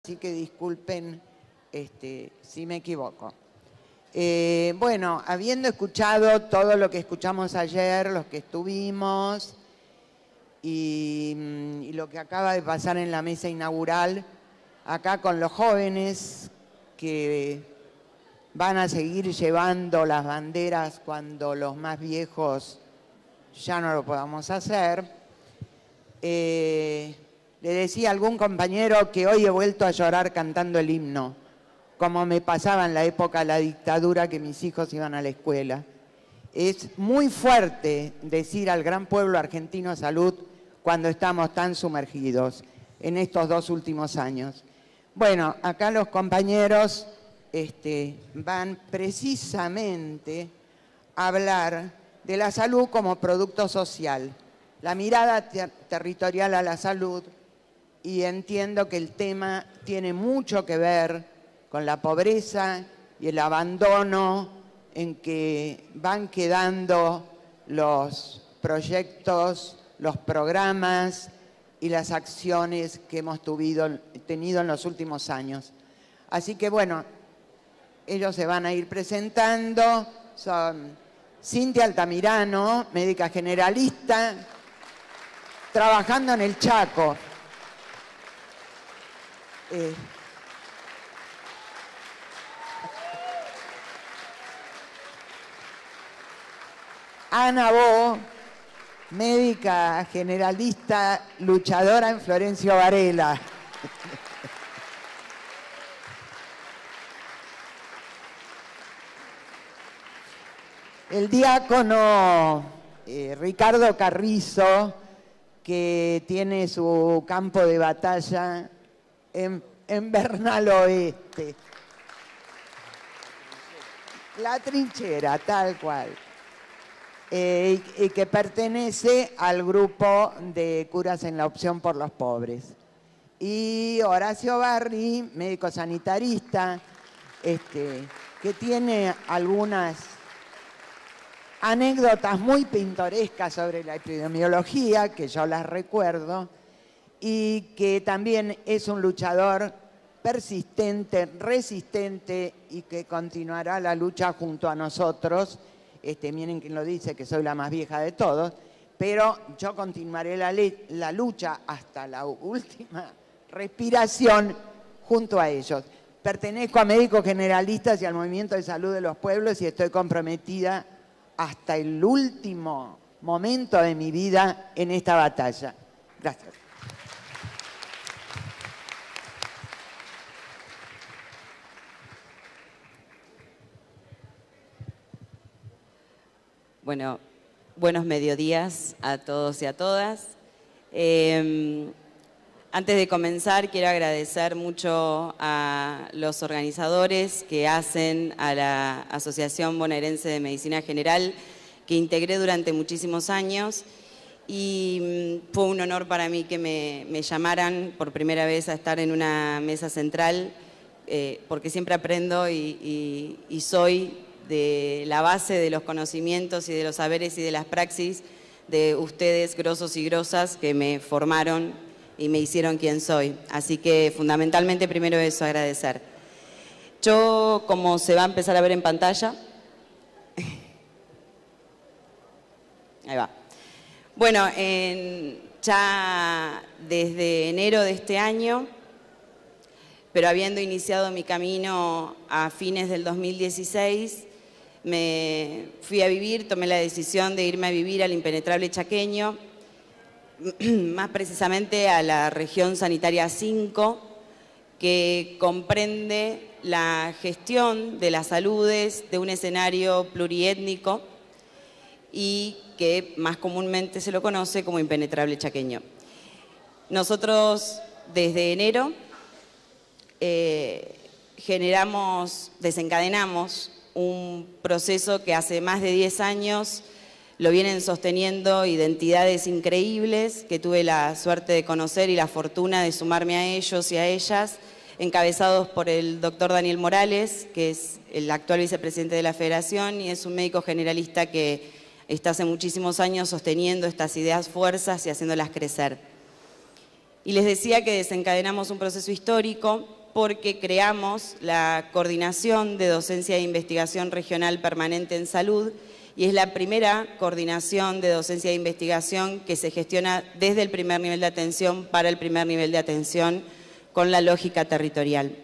así que disculpen si me equivoco. Bueno, habiendo escuchado todo lo que escuchamos ayer, los que estuvimos, y lo que acaba de pasar en la mesa inaugural, acá con los jóvenes que van a seguir llevando las banderas cuando los más viejos ya no lo podamos hacer. Le decía a algún compañero que hoy he vuelto a llorar cantando el himno, como me pasaba en la época de la dictadura que mis hijos iban a la escuela. Es muy fuerte decir al gran pueblo argentino salud cuando estamos tan sumergidos en estos 2 últimos años. Bueno, acá los compañeros van precisamente a hablar de la salud como producto social, la mirada territorial a la salud, y entiendo que el tema tiene mucho que ver con la pobreza y el abandono en que van quedando los proyectos, los programas y las acciones que hemos tenido en los últimos años. Así que bueno, ellos se van a ir presentando. Son Cintia Altamirano, médica generalista, trabajando en el Chaco. Ana Bo, médica generalista, luchadora en Florencio Varela. El diácono Ricardo Carrizo, que tiene su campo de batalla en Bernal Oeste. La trinchera, tal cual. Y que pertenece al grupo de curas en la opción por los pobres. Y Horacio Barri, médico sanitarista, que tiene algunas anécdotas muy pintorescas sobre la epidemiología, que yo las recuerdo, y que también es un luchador persistente, resistente, y que continuará la lucha junto a nosotros. Miren quién lo dice, que soy la más vieja de todos, pero yo continuaré la lucha hasta la última respiración junto a ellos. Pertenezco a Médicos Generalistas y al Movimiento de Salud de los Pueblos y estoy comprometida hasta el último momento de mi vida en esta batalla. Gracias. Bueno, buenos mediodías a todos y a todas. Antes de comenzar, quiero agradecer mucho a los organizadores que hacen a la Asociación Bonaerense de Medicina General, que integré durante muchísimos años, y fue un honor para mí que me llamaran por primera vez a estar en una mesa central, porque siempre aprendo y soy de la base de los conocimientos y de los saberes y de las praxis de ustedes, grosos y grosas, que me formaron y me hicieron quien soy. Así que fundamentalmente primero eso, agradecer. Yo, como se va a empezar a ver en pantalla, ahí va. Bueno, ya desde enero de este año, pero habiendo iniciado mi camino a fines del 2016, me fui a vivir, tomé la decisión de irme a vivir al impenetrable chaqueño, más precisamente a la región sanitaria 5, que comprende la gestión de las saludes de un escenario pluriétnico y que más comúnmente se lo conoce como impenetrable chaqueño. Nosotros desde enero desencadenamos un proceso que hace más de 10 años lo vienen sosteniendo identidades increíbles que tuve la suerte de conocer y la fortuna de sumarme a ellos y a ellas, encabezados por el doctor Daniel Morales, que es el actual vicepresidente de la Federación y es un médico generalista que está hace muchísimos años sosteniendo estas ideas fuerzas y haciéndolas crecer. Y les decía que desencadenamos un proceso histórico porque creamos la Coordinación de Docencia e Investigación Regional Permanente en Salud, y es la primera coordinación de docencia e investigación que se gestiona desde el primer nivel de atención para el primer nivel de atención con la lógica territorial.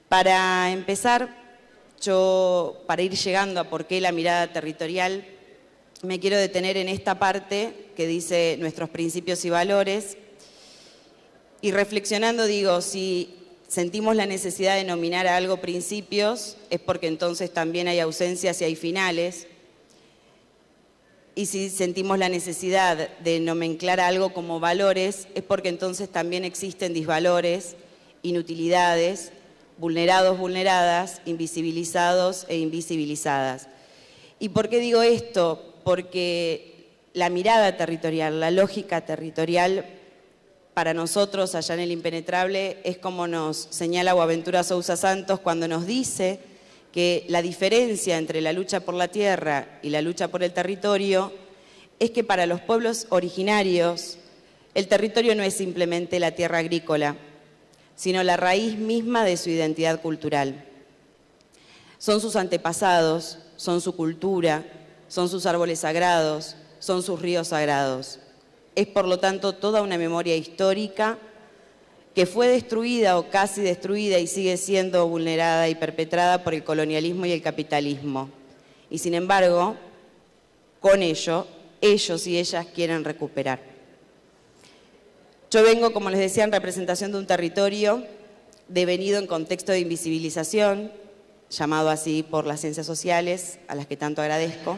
Para empezar, yo, para ir llegando a por qué la mirada territorial, me quiero detener en esta parte que dice nuestros principios y valores, y reflexionando digo, si sentimos la necesidad de nominar a algo principios, es porque entonces también hay ausencias y hay finales. Y si sentimos la necesidad de nomenclar a algo como valores, es porque entonces también existen disvalores, inutilidades, vulnerados, vulneradas, invisibilizados e invisibilizadas. ¿Y por qué digo esto? Porque la mirada territorial, la lógica territorial, para nosotros, allá en el Impenetrable, es como nos señala Boaventura Sousa Santos cuando nos dice que la diferencia entre la lucha por la tierra y la lucha por el territorio es que para los pueblos originarios el territorio no es simplemente la tierra agrícola, sino la raíz misma de su identidad cultural. Son sus antepasados, son su cultura, son sus árboles sagrados, son sus ríos sagrados. Es, por lo tanto, toda una memoria histórica que fue destruida o casi destruida y sigue siendo vulnerada y perpetrada por el colonialismo y el capitalismo. Y, sin embargo, con ello, ellos y ellas quieren recuperar. Yo vengo, como les decía, en representación de un territorio devenido en contexto de invisibilización, llamado así por las ciencias sociales, a las que tanto agradezco,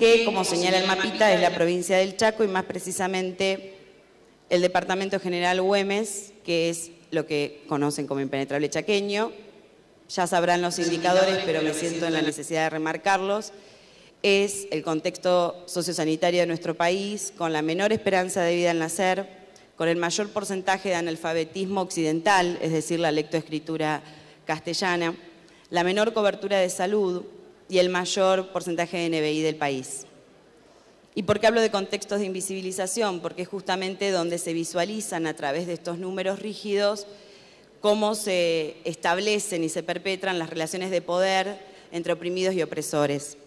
que, como señala el mapita, es la provincia del Chaco y más precisamente el departamento general Güemes, que es lo que conocen como Impenetrable Chaqueño. Ya sabrán los indicadores, pero me siento en la necesidad de remarcarlos. Es el contexto sociosanitario de nuestro país, con la menor esperanza de vida al nacer, con el mayor porcentaje de analfabetismo occidental, es decir, la lectoescritura castellana, la menor cobertura de salud y el mayor porcentaje de NBI del país. ¿Y por qué hablo de contextos de invisibilización? Porque es justamente donde se visualizan a través de estos números rígidos cómo se establecen y se perpetran las relaciones de poder entre oprimidos y opresores.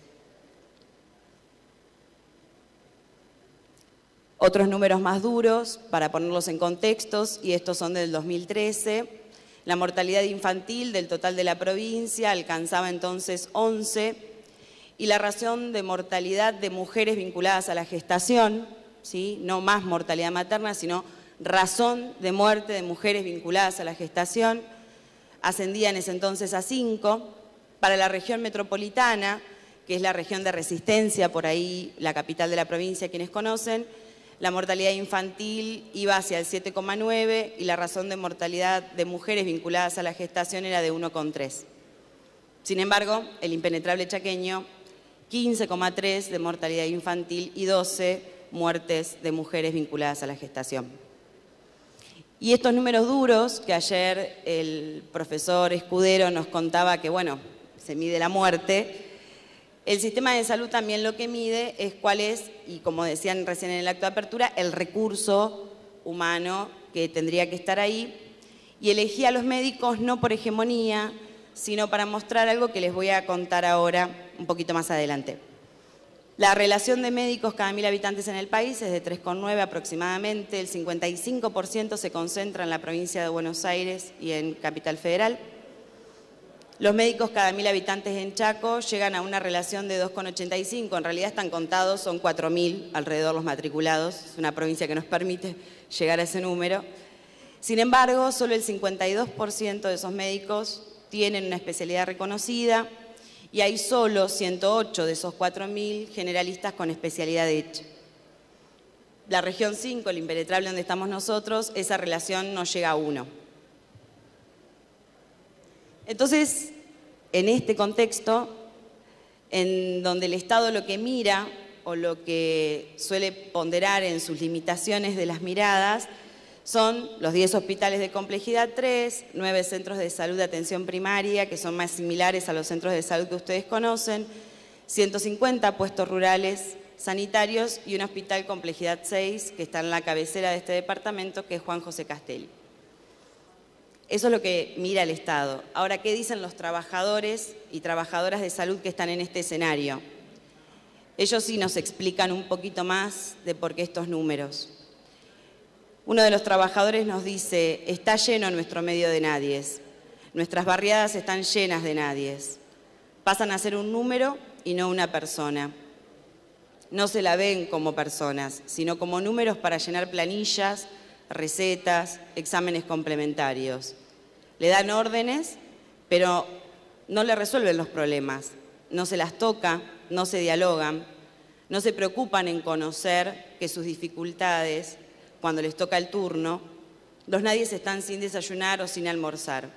Otros números más duros, para ponerlos en contextos, y estos son del 2013, la mortalidad infantil del total de la provincia alcanzaba entonces 11, y la razón de mortalidad de mujeres vinculadas a la gestación, ¿sí? No más mortalidad materna, sino razón de muerte de mujeres vinculadas a la gestación, ascendía en ese entonces a 5. Para la región metropolitana, que es la región de Resistencia, por ahí la capital de la provincia, quienes conocen, la mortalidad infantil iba hacia el 7,9 y la razón de mortalidad de mujeres vinculadas a la gestación era de 1,3. Sin embargo, el Impenetrable Chaqueño, 15,3 de mortalidad infantil y 12 muertes de mujeres vinculadas a la gestación. Y estos números duros, que ayer el profesor Escudero nos contaba que, bueno, se mide la muerte, el sistema de salud también lo que mide es cuál es, y como decían recién en el acto de apertura, el recurso humano que tendría que estar ahí. Y elegí a los médicos no por hegemonía, sino para mostrar algo que les voy a contar ahora un poquito más adelante. La relación de médicos cada 1000 habitantes en el país es de 3,9 aproximadamente, el 55% se concentra en la provincia de Buenos Aires y en Capital Federal. Los médicos cada 1000 habitantes en Chaco llegan a una relación de 2,85, en realidad están contados, son 4000 alrededor los matriculados, es una provincia que nos permite llegar a ese número. Sin embargo, solo el 52% de esos médicos tienen una especialidad reconocida y hay solo 108 de esos 4000 generalistas con especialidad hecha. La región 5, el Impenetrable donde estamos nosotros, esa relación no llega a 1. Entonces, en este contexto, en donde el Estado lo que mira o lo que suele ponderar en sus limitaciones de las miradas son los 10 hospitales de complejidad 3, 9 centros de salud de atención primaria, que son más similares a los centros de salud que ustedes conocen, 150 puestos rurales sanitarios y un hospital complejidad 6, que está en la cabecera de este departamento, que es Juan José Castelli. Eso es lo que mira el Estado. Ahora, ¿qué dicen los trabajadores y trabajadoras de salud que están en este escenario? Ellos sí nos explican un poquito más de por qué estos números. Uno de los trabajadores nos dice, está lleno nuestro medio de nadies. Nuestras barriadas están llenas de nadies. Pasan a ser un número y no una persona. No se la ven como personas, sino como números para llenar planillas, recetas, exámenes complementarios. Le dan órdenes, pero no le resuelven los problemas. No se las toca, no se dialogan, no se preocupan en conocer que sus dificultades, cuando les toca el turno, los nadies están sin desayunar o sin almorzar.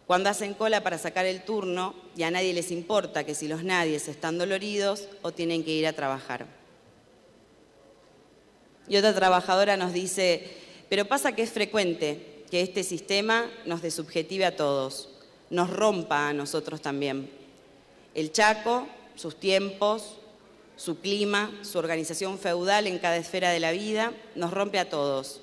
Cuando hacen cola para sacar el turno y a nadie les importa que si los nadies están doloridos o tienen que ir a trabajar. Y otra trabajadora nos dice, pero pasa que es frecuente que este sistema nos desubjetive a todos, nos rompa a nosotros también. El Chaco, sus tiempos, su clima, su organización feudal en cada esfera de la vida, nos rompe a todos.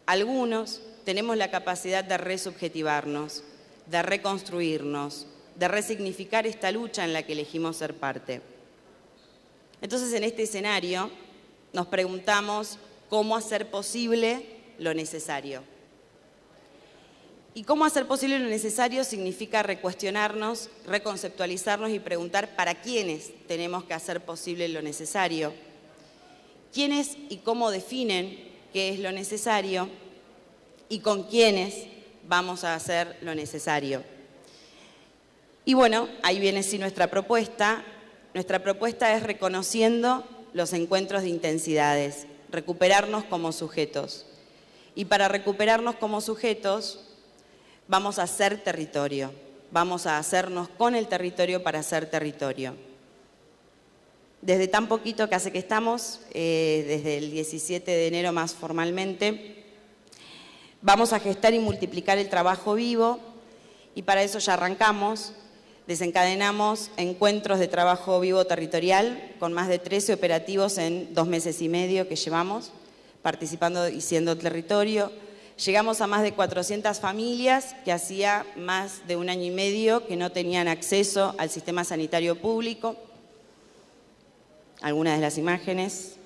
Algunos tenemos la capacidad de resubjetivarnos, de reconstruirnos, de resignificar esta lucha en la que elegimos ser parte. Entonces, en este escenario, nos preguntamos cómo hacer posible lo necesario. Y cómo hacer posible lo necesario significa recuestionarnos, reconceptualizarnos y preguntar para quiénes tenemos que hacer posible lo necesario. Quiénes y cómo definen qué es lo necesario y con quiénes vamos a hacer lo necesario. Y bueno, ahí viene sí nuestra propuesta. Nuestra propuesta es reconociendo los encuentros de intensidades, recuperarnos como sujetos. Y para recuperarnos como sujetos, vamos a hacer territorio, vamos a hacernos con el territorio para hacer territorio. Desde tan poquito que hace que estamos, desde el 17 de enero más formalmente, vamos a gestar y multiplicar el trabajo vivo y para eso ya arrancamos, desencadenamos encuentros de trabajo vivo territorial con más de 13 operativos en 2 meses y medio que llevamos, participando y siendo territorio. Llegamos a más de 400 familias que hacía más de 1 año y medio que no tenían acceso al sistema sanitario público. Algunas de las imágenes.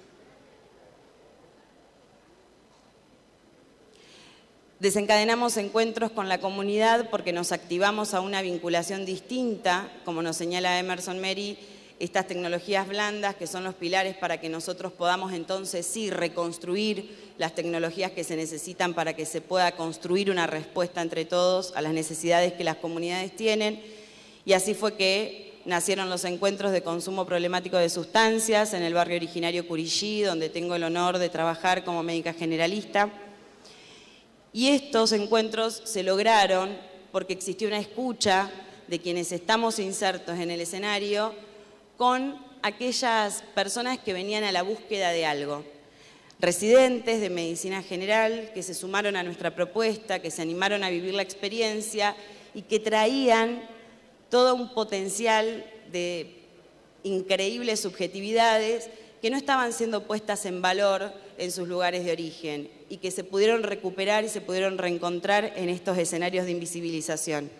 Desencadenamos encuentros con la comunidad porque nos activamos a una vinculación distinta, como nos señala Emerson Mary, estas tecnologías blandas que son los pilares para que nosotros podamos entonces sí reconstruir las tecnologías que se necesitan para que se pueda construir una respuesta entre todos a las necesidades que las comunidades tienen. Y así fue que nacieron los encuentros de consumo problemático de sustancias en el barrio originario Curillí, donde tengo el honor de trabajar como médica generalista. Y estos encuentros se lograron porque existió una escucha de quienes estamos insertos en el escenario con aquellas personas que venían a la búsqueda de algo. Residentes de medicina general que se sumaron a nuestra propuesta, que se animaron a vivir la experiencia y que traían todo un potencial de increíbles subjetividades que no estaban siendo puestas en valor en sus lugares de origen y que se pudieron recuperar y se pudieron reencontrar en estos escenarios de invisibilización.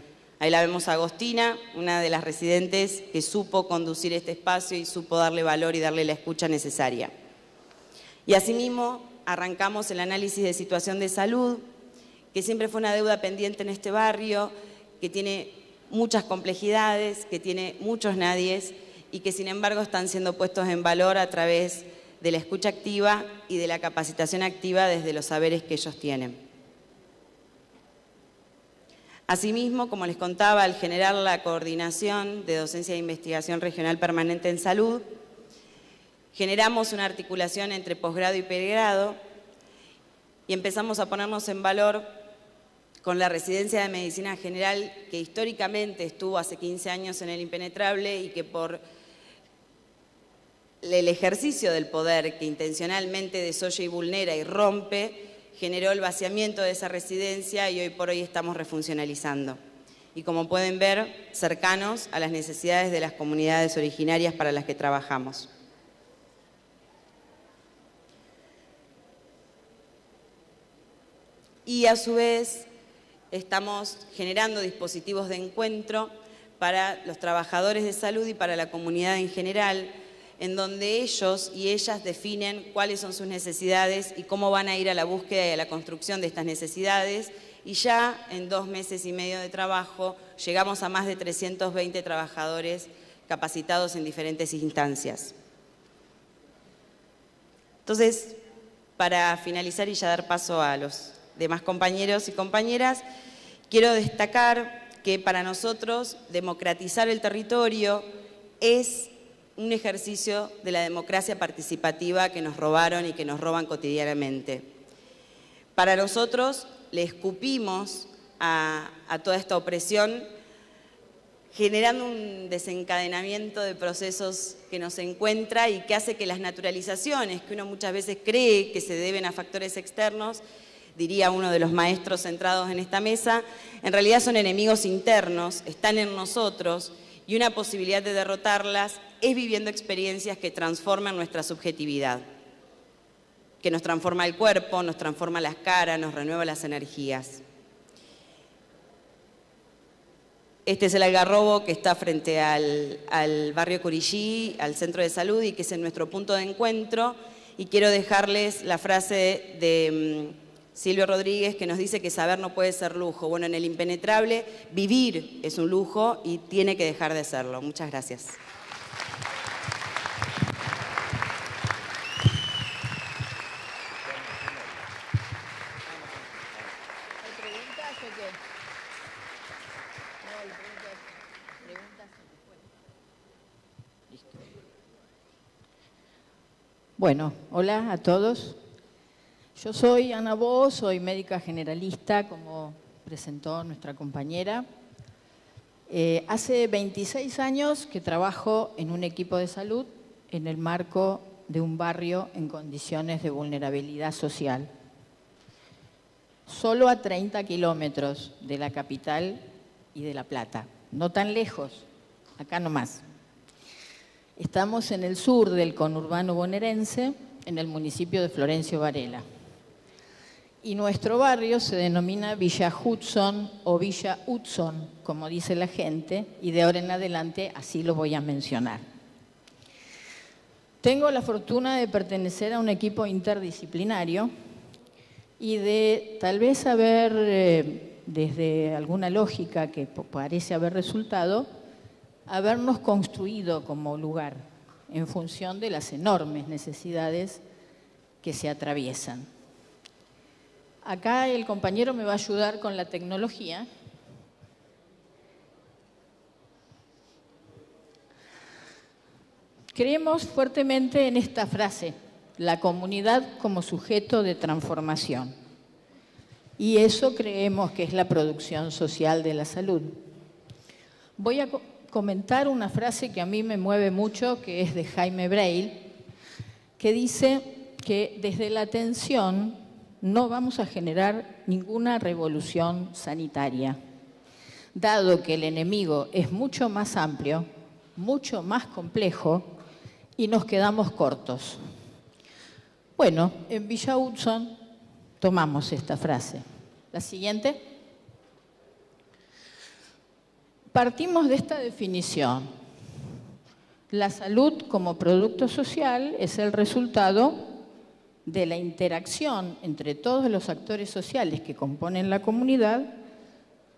Ahí la vemos a Agostina, una de las residentes que supo conducir este espacio y supo darle valor y darle la escucha necesaria. Y asimismo arrancamos el análisis de situación de salud, que siempre fue una deuda pendiente en este barrio, que tiene muchas complejidades, que tiene muchos nadies y que sin embargo están siendo puestos en valor a través de la escucha activa y de la capacitación activa desde los saberes que ellos tienen. Asimismo, como les contaba, al generar la coordinación de docencia de investigación regional permanente en salud, generamos una articulación entre posgrado y pregrado y empezamos a ponernos en valor con la residencia de medicina general que históricamente estuvo hace 15 años en el impenetrable y que por el ejercicio del poder que intencionalmente desoye y vulnera y rompe, generó el vaciamiento de esa residencia y hoy por hoy estamos refuncionalizando. Y como pueden ver, cercanos a las necesidades de las comunidades originarias para las que trabajamos. Y a su vez, estamos generando dispositivos de encuentro para los trabajadores de salud y para la comunidad en general, en donde ellos y ellas definen cuáles son sus necesidades y cómo van a ir a la búsqueda y a la construcción de estas necesidades. Y ya en 2 meses y medio de trabajo llegamos a más de 320 trabajadores capacitados en diferentes instancias. Entonces, para finalizar y ya dar paso a los demás compañeros y compañeras, quiero destacar que para nosotros democratizar el territorio es un ejercicio de la democracia participativa que nos robaron y que nos roban cotidianamente. Para nosotros le escupimos a toda esta opresión, generando un desencadenamiento de procesos que nos encuentra y que hace que las naturalizaciones, que uno muchas veces cree que se deben a factores externos, diría uno de los maestros centrados en esta mesa, en realidad son enemigos internos, están en nosotros, y una posibilidad de derrotarlas es viviendo experiencias que transforman nuestra subjetividad, que nos transforma el cuerpo, nos transforma las caras, nos renueva las energías. Este es el Algarrobo que está frente al barrio Curillí, al centro de salud, y que es en nuestro punto de encuentro. Y quiero dejarles la frase de Silvio Rodríguez, que nos dice que saber no puede ser lujo. Bueno, en el impenetrable, vivir es un lujo y tiene que dejar de serlo. Muchas gracias. Bueno, hola a todos. Yo soy Ana Bo, soy médica generalista, como presentó nuestra compañera. Hace 26 años que trabajo en un equipo de salud en el marco de un barrio en condiciones de vulnerabilidad social. Solo a 30 kilómetros de la capital y de La Plata, no tan lejos, acá nomás. Estamos en el sur del conurbano bonaerense, en el municipio de Florencio Varela. Y nuestro barrio se denomina Villa Hudson o Villa Hudson, como dice la gente, y de ahora en adelante así lo voy a mencionar. Tengo la fortuna de pertenecer a un equipo interdisciplinario y de tal vez haber, desde alguna lógica que parece haber resultado, habernos construido como lugar en función de las enormes necesidades que se atraviesan. Acá el compañero me va a ayudar con la tecnología. Creemos fuertemente en esta frase, la comunidad como sujeto de transformación. Y eso creemos que es la producción social de la salud. Voy a comentar una frase que a mí me mueve mucho, que es de Jaime Breil, que dice que desde la atención no vamos a generar ninguna revolución sanitaria, dado que el enemigo es mucho más amplio, mucho más complejo y nos quedamos cortos. Bueno, en Villa Hudson tomamos esta frase. La siguiente. Partimos de esta definición. La salud como producto social es el resultado de la interacción entre todos los actores sociales que componen la comunidad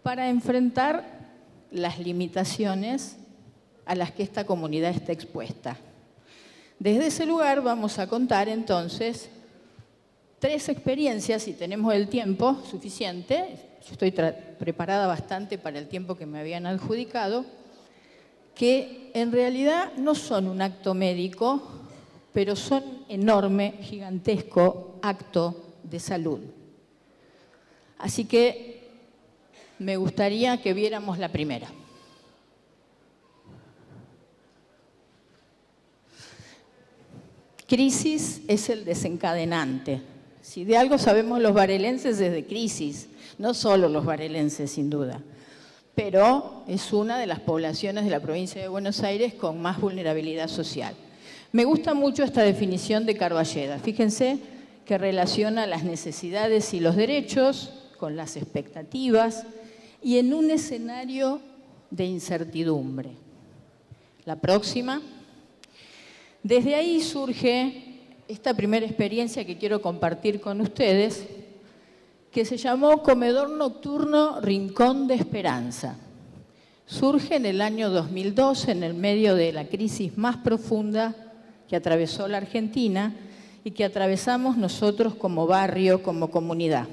para enfrentar las limitaciones a las que esta comunidad está expuesta. Desde ese lugar vamos a contar entonces 3 experiencias, si tenemos el tiempo suficiente. Yo estoy preparada bastante para el tiempo que me habían adjudicado, que en realidad no son un acto médico, pero son enorme, gigantesco acto de salud. Así que me gustaría que viéramos la primera. Crisis es el desencadenante. Si de algo sabemos los varelenses es de crisis, no solo los varelenses sin duda, pero es una de las poblaciones de la provincia de Buenos Aires con más vulnerabilidad social. Me gusta mucho esta definición de Carballeda. Fíjense que relaciona las necesidades y los derechos con las expectativas y en un escenario de incertidumbre. La próxima. Desde ahí surge esta primera experiencia que quiero compartir con ustedes, que se llamó Comedor Nocturno Rincón de Esperanza. Surge en el año 2012, en el medio de la crisis más profunda que atravesó la Argentina y que atravesamos nosotros como barrio, como comunidad.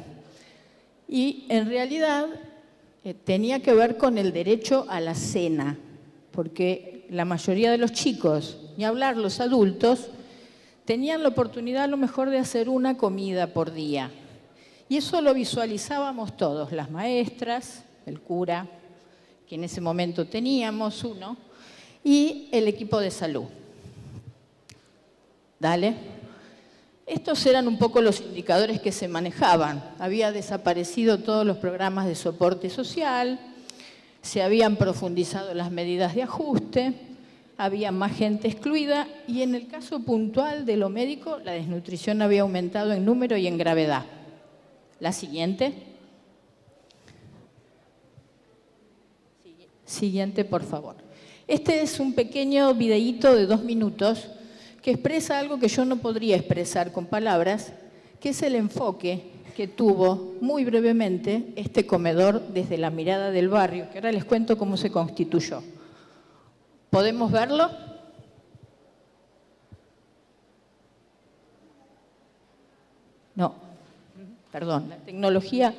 Y en realidad tenía que ver con el derecho a la cena, porque la mayoría de los chicos, ni hablar los adultos, tenían la oportunidad a lo mejor de hacer una comida por día. Y eso lo visualizábamos todos, las maestras, el cura, que en ese momento teníamos uno, y el equipo de salud. Dale. Estos eran un poco los indicadores que se manejaban. Había desaparecido todos los programas de soporte social, se habían profundizado las medidas de ajuste, había más gente excluida y en el caso puntual de lo médico, la desnutrición había aumentado en número y en gravedad. La siguiente. Siguiente, por favor. Este es un pequeño videíto de 2 minutos que expresa algo que yo no podría expresar con palabras, que es el enfoque que tuvo muy brevemente este comedor desde la mirada del barrio, que ahora les cuento cómo se constituyó. ¿Podemos verlo? No, perdón, la tecnología.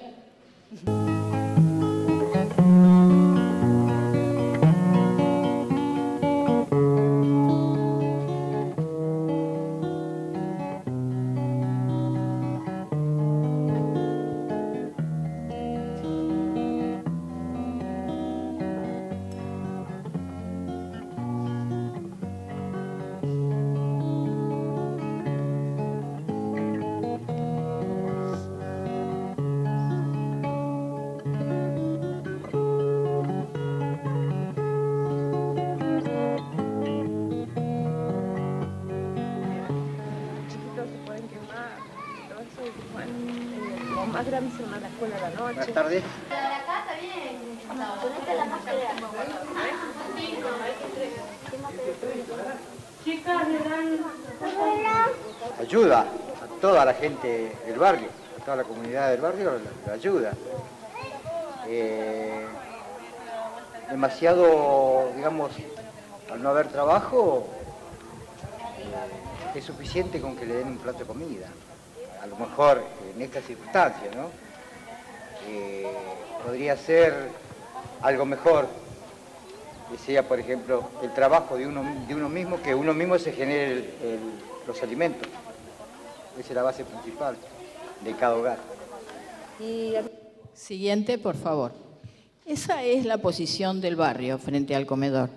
Buenas tardes. Ayuda a toda la gente del barrio, a toda la comunidad del barrio, la ayuda. Demasiado, digamos, al no haber trabajo, es suficiente con que le den un plato de comida. A lo mejor en estas circunstancias, ¿no? Podría ser algo mejor, que sea, por ejemplo, el trabajo de uno mismo, que uno mismo se genere los alimentos. Esa es la base principal de cada hogar. Siguiente, por favor. Esa es la posición del barrio frente al comedor,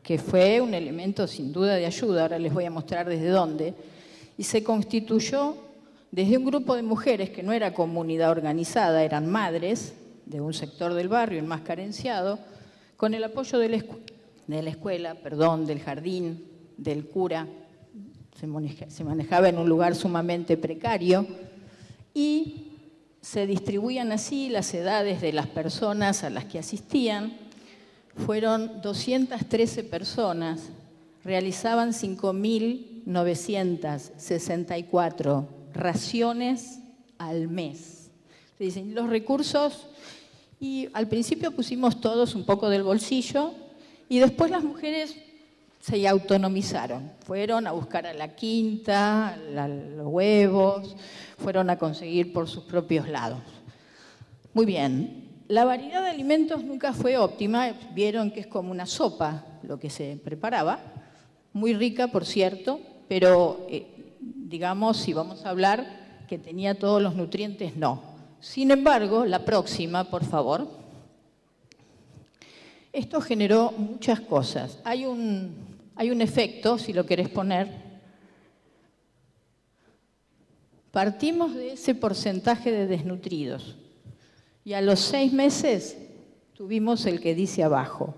que fue un elemento sin duda de ayuda, ahora les voy a mostrar desde dónde, y se constituyó desde un grupo de mujeres que no era comunidad organizada, eran madres de un sector del barrio, el más carenciado, con el apoyo de la escuela, del jardín, del cura, se manejaba en un lugar sumamente precario y se distribuían así las edades de las personas a las que asistían. Fueron 213 personas, realizaban 5.964 raciones al mes. Se dicen los recursos, y al principio pusimos todos un poco del bolsillo y después las mujeres se autonomizaron. Fueron a buscar a la quinta, los huevos, fueron a conseguir por sus propios lados. Muy bien. La variedad de alimentos nunca fue óptima. Vieron que es como una sopa lo que se preparaba. Muy rica, por cierto, pero digamos, si vamos a hablar que tenía todos los nutrientes, no. Sin embargo, la próxima, por favor. Esto generó muchas cosas. Hay un efecto, si lo querés poner. Partimos de ese porcentaje de desnutridos y a los 6 meses tuvimos el que dice abajo.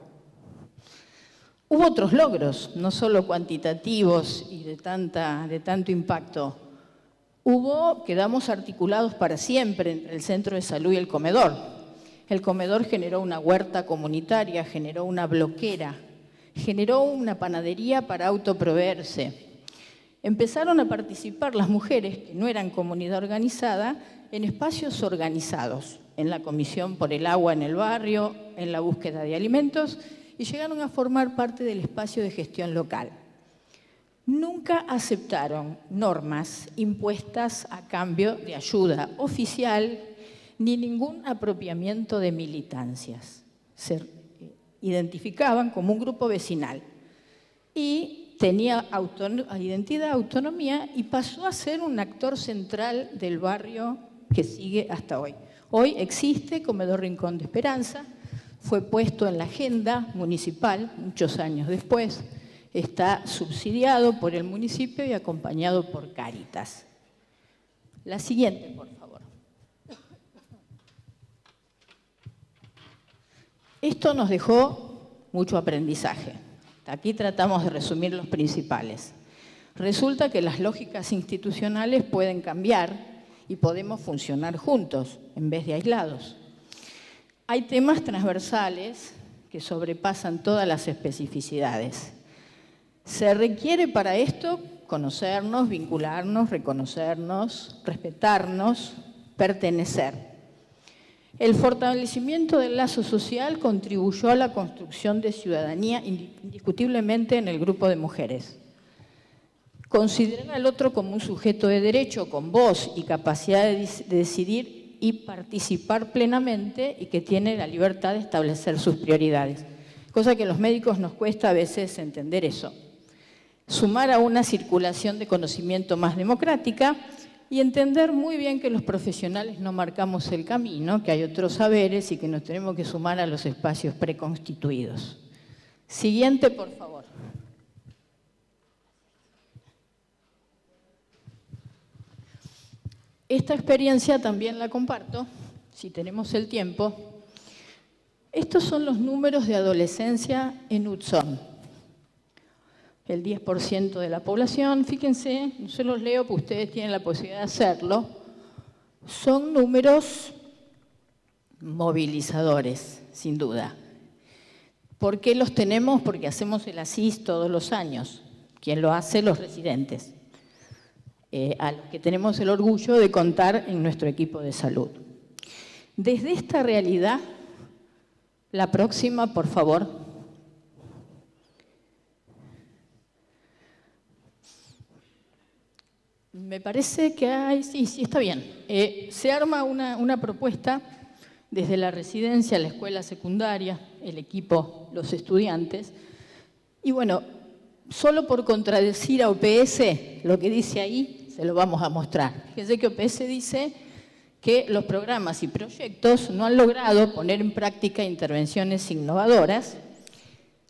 Hubo otros logros, no solo cuantitativos y de tanto impacto. Quedamos articulados para siempre entre el centro de salud y el comedor. El comedor generó una huerta comunitaria, generó una bloquera, generó una panadería para autoproveerse. Empezaron a participar las mujeres, que no eran comunidad organizada, en espacios organizados, en la Comisión por el Agua en el barrio, en la búsqueda de alimentos, y llegaron a formar parte del espacio de gestión local. Nunca aceptaron normas impuestas a cambio de ayuda oficial ni ningún apropiamiento de militancias. Se identificaban como un grupo vecinal y tenía identidad, autonomía, y pasó a ser un actor central del barrio que sigue hasta hoy. Hoy existe Comedor Rincón de Esperanza, fue puesto en la agenda municipal muchos años después, está subsidiado por el municipio y acompañado por Cáritas. La siguiente, por favor. Esto nos dejó mucho aprendizaje. Aquí tratamos de resumir los principales. Resulta que las lógicas institucionales pueden cambiar y podemos funcionar juntos en vez de aislados. Hay temas transversales que sobrepasan todas las especificidades. Se requiere para esto conocernos, vincularnos, reconocernos, respetarnos, pertenecer. El fortalecimiento del lazo social contribuyó a la construcción de ciudadanía indiscutiblemente en el grupo de mujeres. Considerar al otro como un sujeto de derecho con voz y capacidad de decidir y participar plenamente, y que tiene la libertad de establecer sus prioridades. Cosa que a los médicos nos cuesta a veces entender eso. Sumar a una circulación de conocimiento más democrática y entender muy bien que los profesionales no marcamos el camino, que hay otros saberes y que nos tenemos que sumar a los espacios preconstituidos. Siguiente, por favor. Esta experiencia también la comparto, si tenemos el tiempo. Estos son los números de adolescencia en Utzón. El 10% de la población, fíjense, no se los leo porque ustedes tienen la posibilidad de hacerlo, son números movilizadores, sin duda. ¿Por qué los tenemos? Porque hacemos el ASIS todos los años. ¿Quién lo hace? Los residentes, a los que tenemos el orgullo de contar en nuestro equipo de salud. Desde esta realidad, la próxima, por favor. Me parece que hay, sí, está bien. Se arma una propuesta desde la residencia, la escuela secundaria, el equipo, los estudiantes. Y bueno, solo por contradecir a OPS, lo que dice ahí, se lo vamos a mostrar. Fíjense que OPS dice que los programas y proyectos no han logrado poner en práctica intervenciones innovadoras,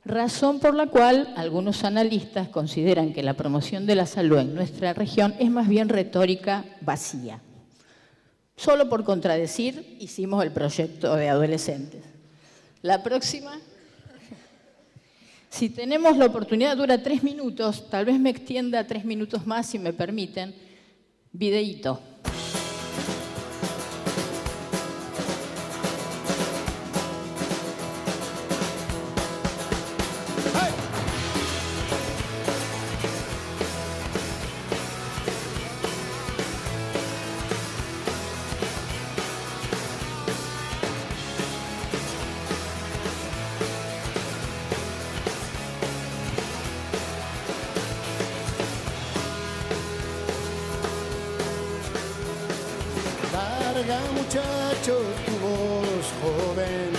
razón por la cual algunos analistas consideran que la promoción de la salud en nuestra región es más bien retórica vacía. Solo por contradecir hicimos el proyecto de adolescentes. La próxima, si tenemos la oportunidad, dura 3 minutos, tal vez me extienda 3 minutos más si me permiten. Videíto. Larga, muchacho, tu voz joven,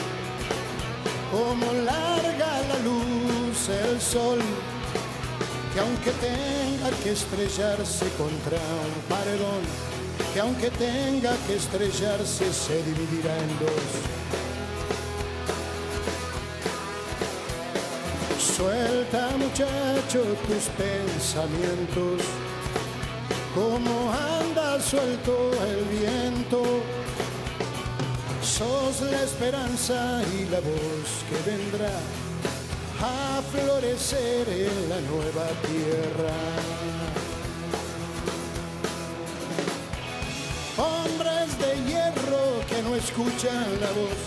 como larga la luz el sol, que aunque tenga que estrellarse contra un paredón, que aunque tenga que estrellarse se dividirá en dos. Suelta, muchacho, tus pensamientos, como anda suelto el viento. Sos la esperanza y la voz que vendrá a florecer en la nueva tierra. hierro que no escuchan la voz,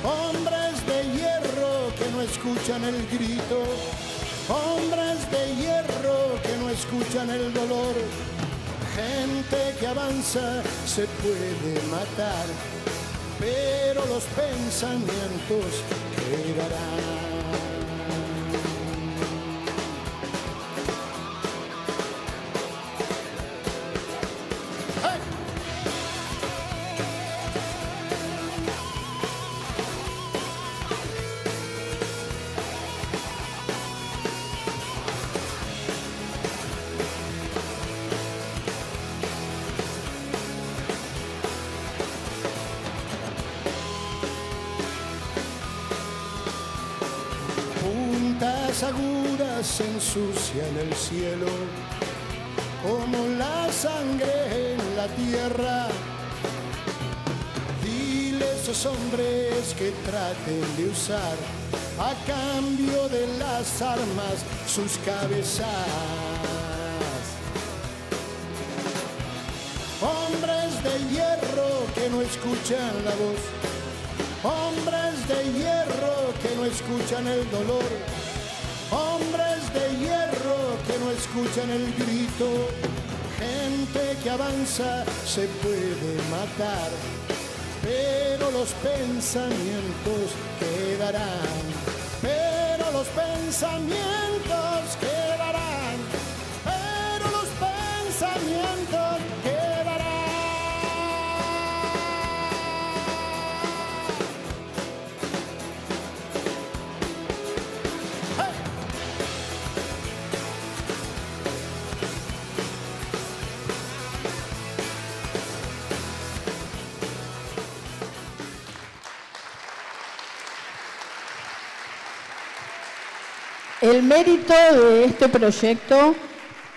hombres de hierro que no escuchan el grito, hombres de hierro que no escuchan el dolor. Gente que avanza se puede matar, pero los pensamientos quedarán. Agudas se ensucian el cielo como la sangre en la tierra. Dile a esos hombres que traten de usar a cambio de las armas sus cabezas. Hombres de hierro que no escuchan la voz, hombres de hierro que no escuchan el dolor, hombres de hierro que no escuchan el grito. Gente que avanza se puede matar, pero los pensamientos quedarán. Pero los pensamientos quedarán. Pero los pensamientos quedarán. El mérito de este proyecto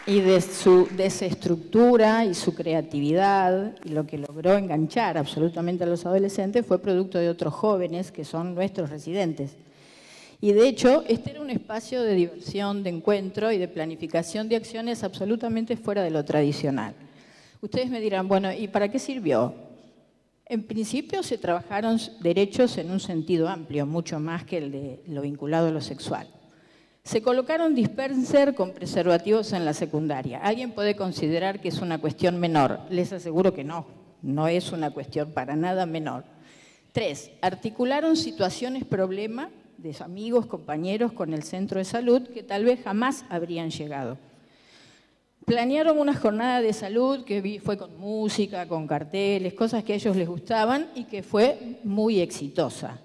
y de su desestructura y su creatividad y lo que logró enganchar absolutamente a los adolescentes fue producto de otros jóvenes que son nuestros residentes. Y de hecho, este era un espacio de diversión, de encuentro y de planificación de acciones absolutamente fuera de lo tradicional. Ustedes me dirán, bueno, ¿y para qué sirvió? En principio se trabajaron derechos en un sentido amplio, mucho más que el de lo vinculado a lo sexual. Se colocaron dispensers con preservativos en la secundaria. ¿Alguien puede considerar que es una cuestión menor? Les aseguro que no, no es una cuestión para nada menor. 3. Articularon situaciones problema de amigos, compañeros con el centro de salud que tal vez jamás habrían llegado. Planearon una jornada de salud que fue con música, con carteles, cosas que a ellos les gustaban y que fue muy exitosa.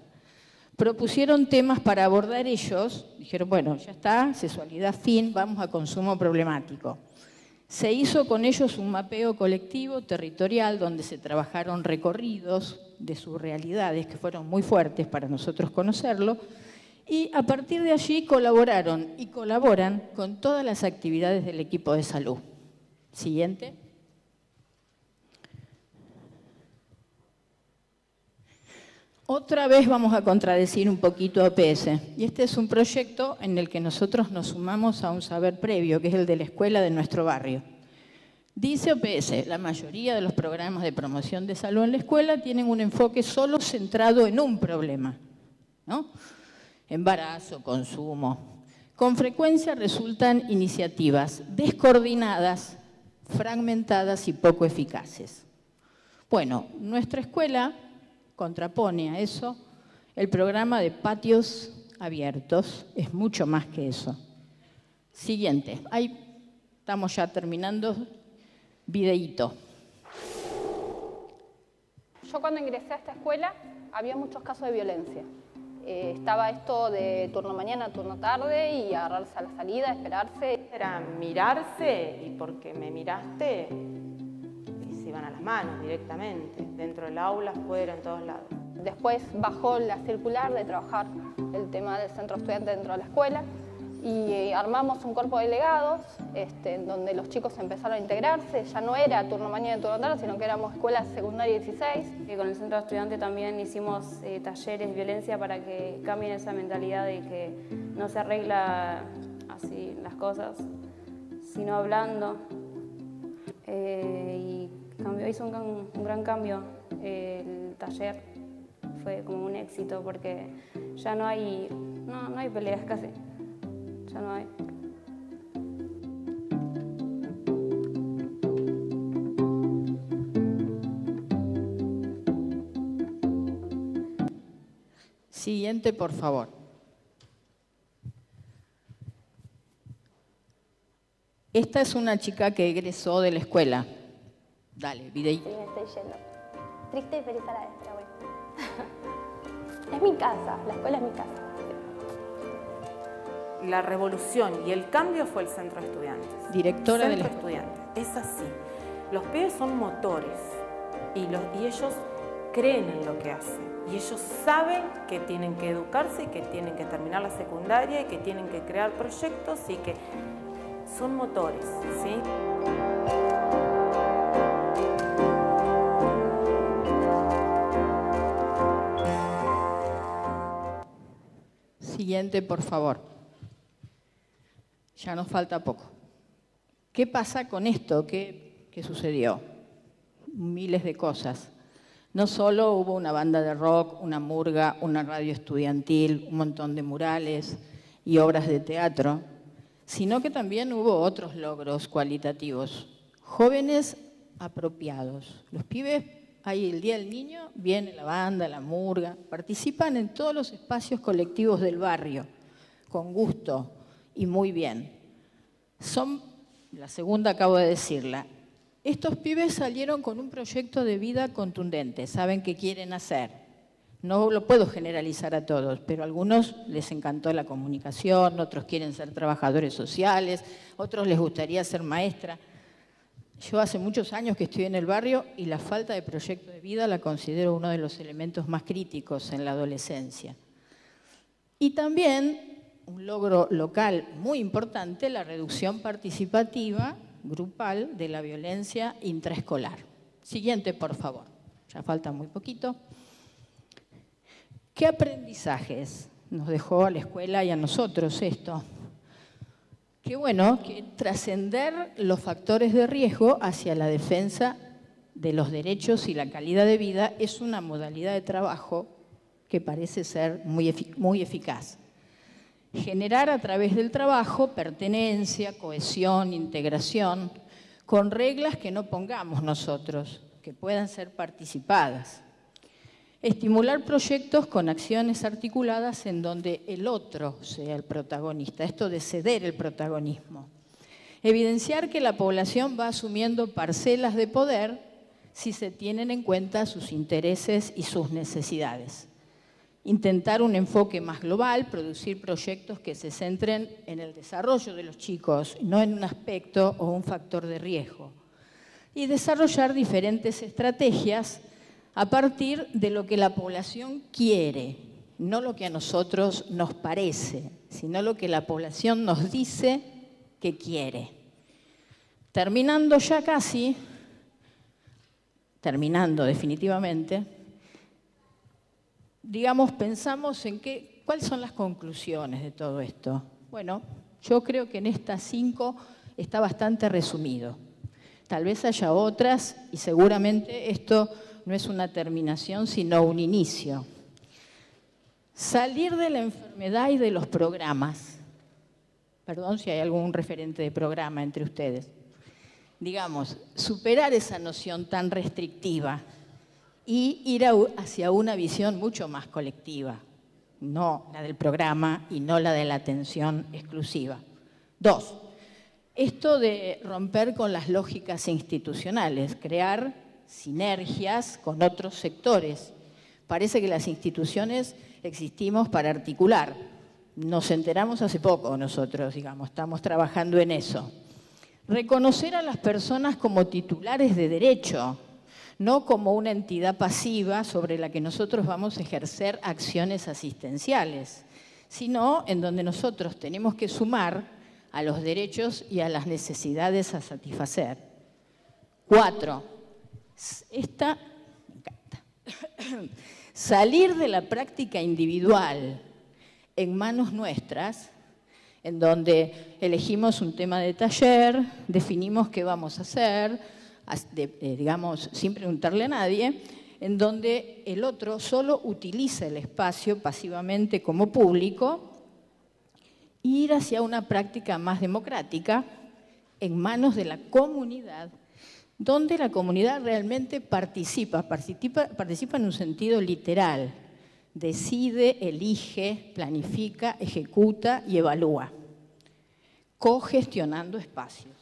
Propusieron temas para abordar ellos, dijeron, bueno, ya está, sexualidad fin, vamos a consumo problemático. Se hizo con ellos un mapeo colectivo, territorial, donde se trabajaron recorridos de sus realidades, que fueron muy fuertes para nosotros conocerlo, y a partir de allí colaboraron y colaboran con todas las actividades del equipo de salud. Siguiente. Otra vez vamos a contradecir un poquito a OPS. Y este es un proyecto en el que nosotros nos sumamos a un saber previo, que es el de la escuela de nuestro barrio. Dice OPS, la mayoría de los programas de promoción de salud en la escuela tienen un enfoque solo centrado en un problema, ¿no? Embarazo, consumo. Con frecuencia resultan iniciativas descoordinadas, fragmentadas y poco eficaces. Bueno, nuestra escuela contrapone a eso el programa de patios abiertos, es mucho más que eso. Siguiente, ahí estamos ya terminando, videíto. Yo cuando ingresé a esta escuela había muchos casos de violencia. Estaba esto de turno mañana, turno tarde y agarrarse a la salida, esperarse. Era mirarse y porque me miraste y se iban a las manos directamente, dentro del aula, afuera, en todos lados. Después bajó la circular de trabajar el tema del centro estudiante dentro de la escuela y armamos un cuerpo de delegados en donde los chicos empezaron a integrarse. Ya no era turno mañana y turno tarde, sino que éramos escuela secundaria 16. Con el centro estudiante también hicimos talleres de violencia para que cambien esa mentalidad de que no se arregla así las cosas, sino hablando. Y hizo un gran cambio el taller fue como un éxito porque ya no hay peleas casi, ya no hay. Siguiente, por favor. Esta es una chica que egresó de la escuela. Dale, videíto. Sí, me estoy yendo. Triste y feliz a la vez, pero bueno. Es mi casa, la escuela es mi casa. La revolución y el cambio fue el centro de estudiantes. Directora de la Centro de estudiantes. Es así. Los pibes son motores y ellos creen en lo que hacen. Y ellos saben que tienen que educarse y que tienen que terminar la secundaria y que tienen que crear proyectos y que son motores, ¿sí? Siguiente, por favor. Ya nos falta poco. ¿Qué pasa con esto? ¿Qué sucedió? Miles de cosas. No solo hubo una banda de rock, una murga, una radio estudiantil, un montón de murales y obras de teatro, sino que también hubo otros logros cualitativos. Jóvenes apropiados. Los pibes, ahí el Día del Niño, viene la banda, la murga, participan en todos los espacios colectivos del barrio, con gusto y muy bien. Son, la segunda acabo de decirla, estos pibes salieron con un proyecto de vida contundente, saben qué quieren hacer. No lo puedo generalizar a todos, pero a algunos les encantó la comunicación, otros quieren ser trabajadores sociales, otros les gustaría ser maestra. Yo hace muchos años que estoy en el barrio y la falta de proyecto de vida la considero uno de los elementos más críticos en la adolescencia. Y también un logro local muy importante, la reducción participativa grupal de la violencia intraescolar. Siguiente, por favor. Ya falta muy poquito. ¿Qué aprendizajes nos dejó a la escuela y a nosotros esto? Qué bueno, que trascender los factores de riesgo hacia la defensa de los derechos y la calidad de vida es una modalidad de trabajo que parece ser muy eficaz. Generar a través del trabajo pertenencia, cohesión, integración, con reglas que no pongamos nosotros, que puedan ser participadas. Estimular proyectos con acciones articuladas en donde el otro sea el protagonista, esto de ceder el protagonismo. Evidenciar que la población va asumiendo parcelas de poder si se tienen en cuenta sus intereses y sus necesidades. Intentar un enfoque más global, producir proyectos que se centren en el desarrollo de los chicos, no en un aspecto o un factor de riesgo. Y desarrollar diferentes estrategias a partir de lo que la población quiere, no lo que a nosotros nos parece, sino lo que la población nos dice que quiere. Terminando ya casi, terminando definitivamente, digamos, pensamos en cuáles son las conclusiones de todo esto. Bueno, yo creo que en estas 5 está bastante resumido. Tal vez haya otras y seguramente esto no es una terminación, sino un inicio. Salir de la enfermedad y de los programas. Perdón si hay algún referente de programa entre ustedes. Digamos, superar esa noción tan restrictiva y ir hacia una visión mucho más colectiva, no la del programa y no la de la atención exclusiva. 2, esto de romper con las lógicas institucionales, crear sinergias con otros sectores. Parece que las instituciones existimos para articular. Nos enteramos hace poco nosotros, digamos, estamos trabajando en eso. Reconocer a las personas como titulares de derecho, no como una entidad pasiva sobre la que nosotros vamos a ejercer acciones asistenciales, sino en donde nosotros tenemos que sumar a los derechos y a las necesidades a satisfacer. 4, esta me encanta. Salir de la práctica individual en manos nuestras, en donde elegimos un tema de taller, definimos qué vamos a hacer, digamos, sin preguntarle a nadie, en donde el otro solo utiliza el espacio pasivamente como público, e ir hacia una práctica más democrática en manos de la comunidad, donde la comunidad realmente participa en un sentido literal, decide, elige, planifica, ejecuta y evalúa, cogestionando espacios.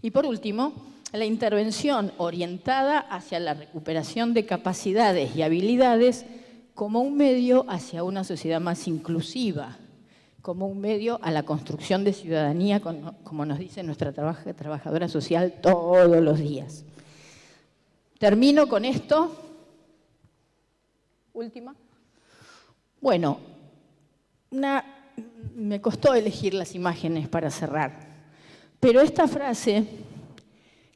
Y por último, la intervención orientada hacia la recuperación de capacidades y habilidades como un medio hacia una sociedad más inclusiva, como un medio a la construcción de ciudadanía, como nos dice nuestra trabajadora social todos los días. Termino con esto. Última. Bueno, me costó elegir las imágenes para cerrar, pero esta frase,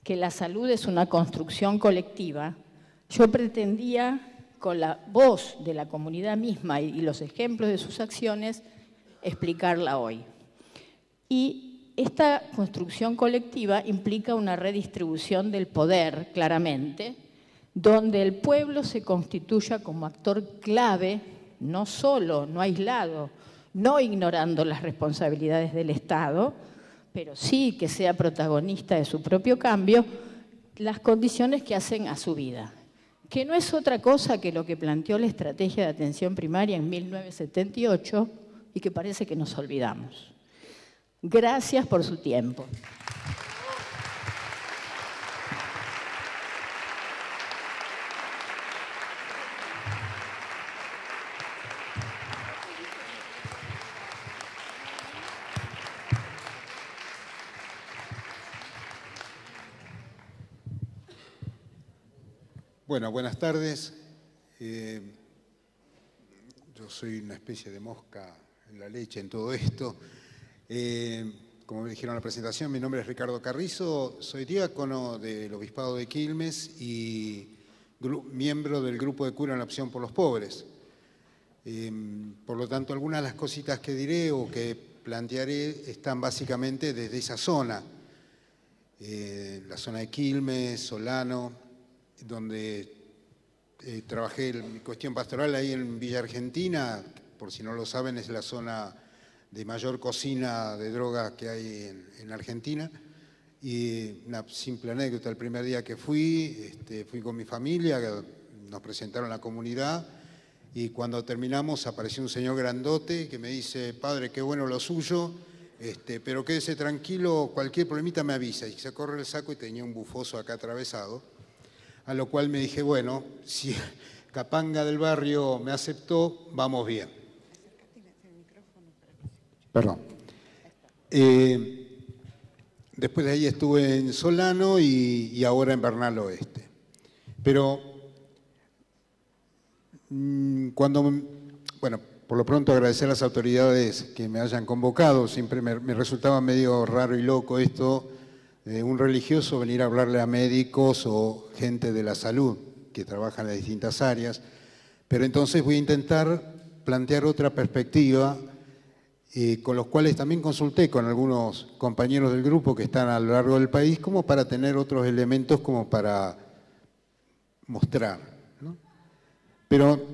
que la salud es una construcción colectiva, yo pretendía, con la voz de la comunidad misma y los ejemplos de sus acciones, explicarla hoy. Y esta construcción colectiva implica una redistribución del poder, claramente, donde el pueblo se constituya como actor clave, no solo, no aislado, no ignorando las responsabilidades del Estado, pero sí que sea protagonista de su propio cambio, las condiciones que hacen a su vida, que no es otra cosa que lo que planteó la Estrategia de Atención Primaria en 1978 y que parece que nos olvidamos. Gracias por su tiempo. Bueno, buenas tardes. Yo soy una especie de mosca en la leche en todo esto. Como me dijeron en la presentación, mi nombre es Ricardo Carrizo, soy diácono del Obispado de Quilmes y miembro del Grupo de Cura en la Opción por los Pobres. Por lo tanto, algunas de las cositas que diré o que plantearé están básicamente desde esa zona, la zona de Quilmes, Solano, donde trabajé mi cuestión pastoral ahí en Villa Argentina. Por si no lo saben, es la zona de mayor cocina de droga que hay en Argentina. Y una simple anécdota, el primer día que fui con mi familia, nos presentaron a la comunidad, y cuando terminamos apareció un señor grandote que me dice: padre, qué bueno lo suyo, pero quédese tranquilo, cualquier problemita me avisa. Y se corre el saco y tenía un bufoso acá atravesado. A lo cual me dije, bueno, si Capanga del barrio me aceptó, vamos bien. Perdón. Después de ahí estuve en Solano y ahora en Bernal Oeste. Pero bueno, por lo pronto agradecer a las autoridades que me hayan convocado. Siempre me resultaba medio raro y loco esto de un religioso venir a hablarle a médicos o gente de la salud que trabaja en las distintas áreas. Pero entonces voy a intentar plantear otra perspectiva, con los cuales también consulté con algunos compañeros del grupo que están a lo largo del país, como para tener otros elementos como para mostrar, ¿no? Pero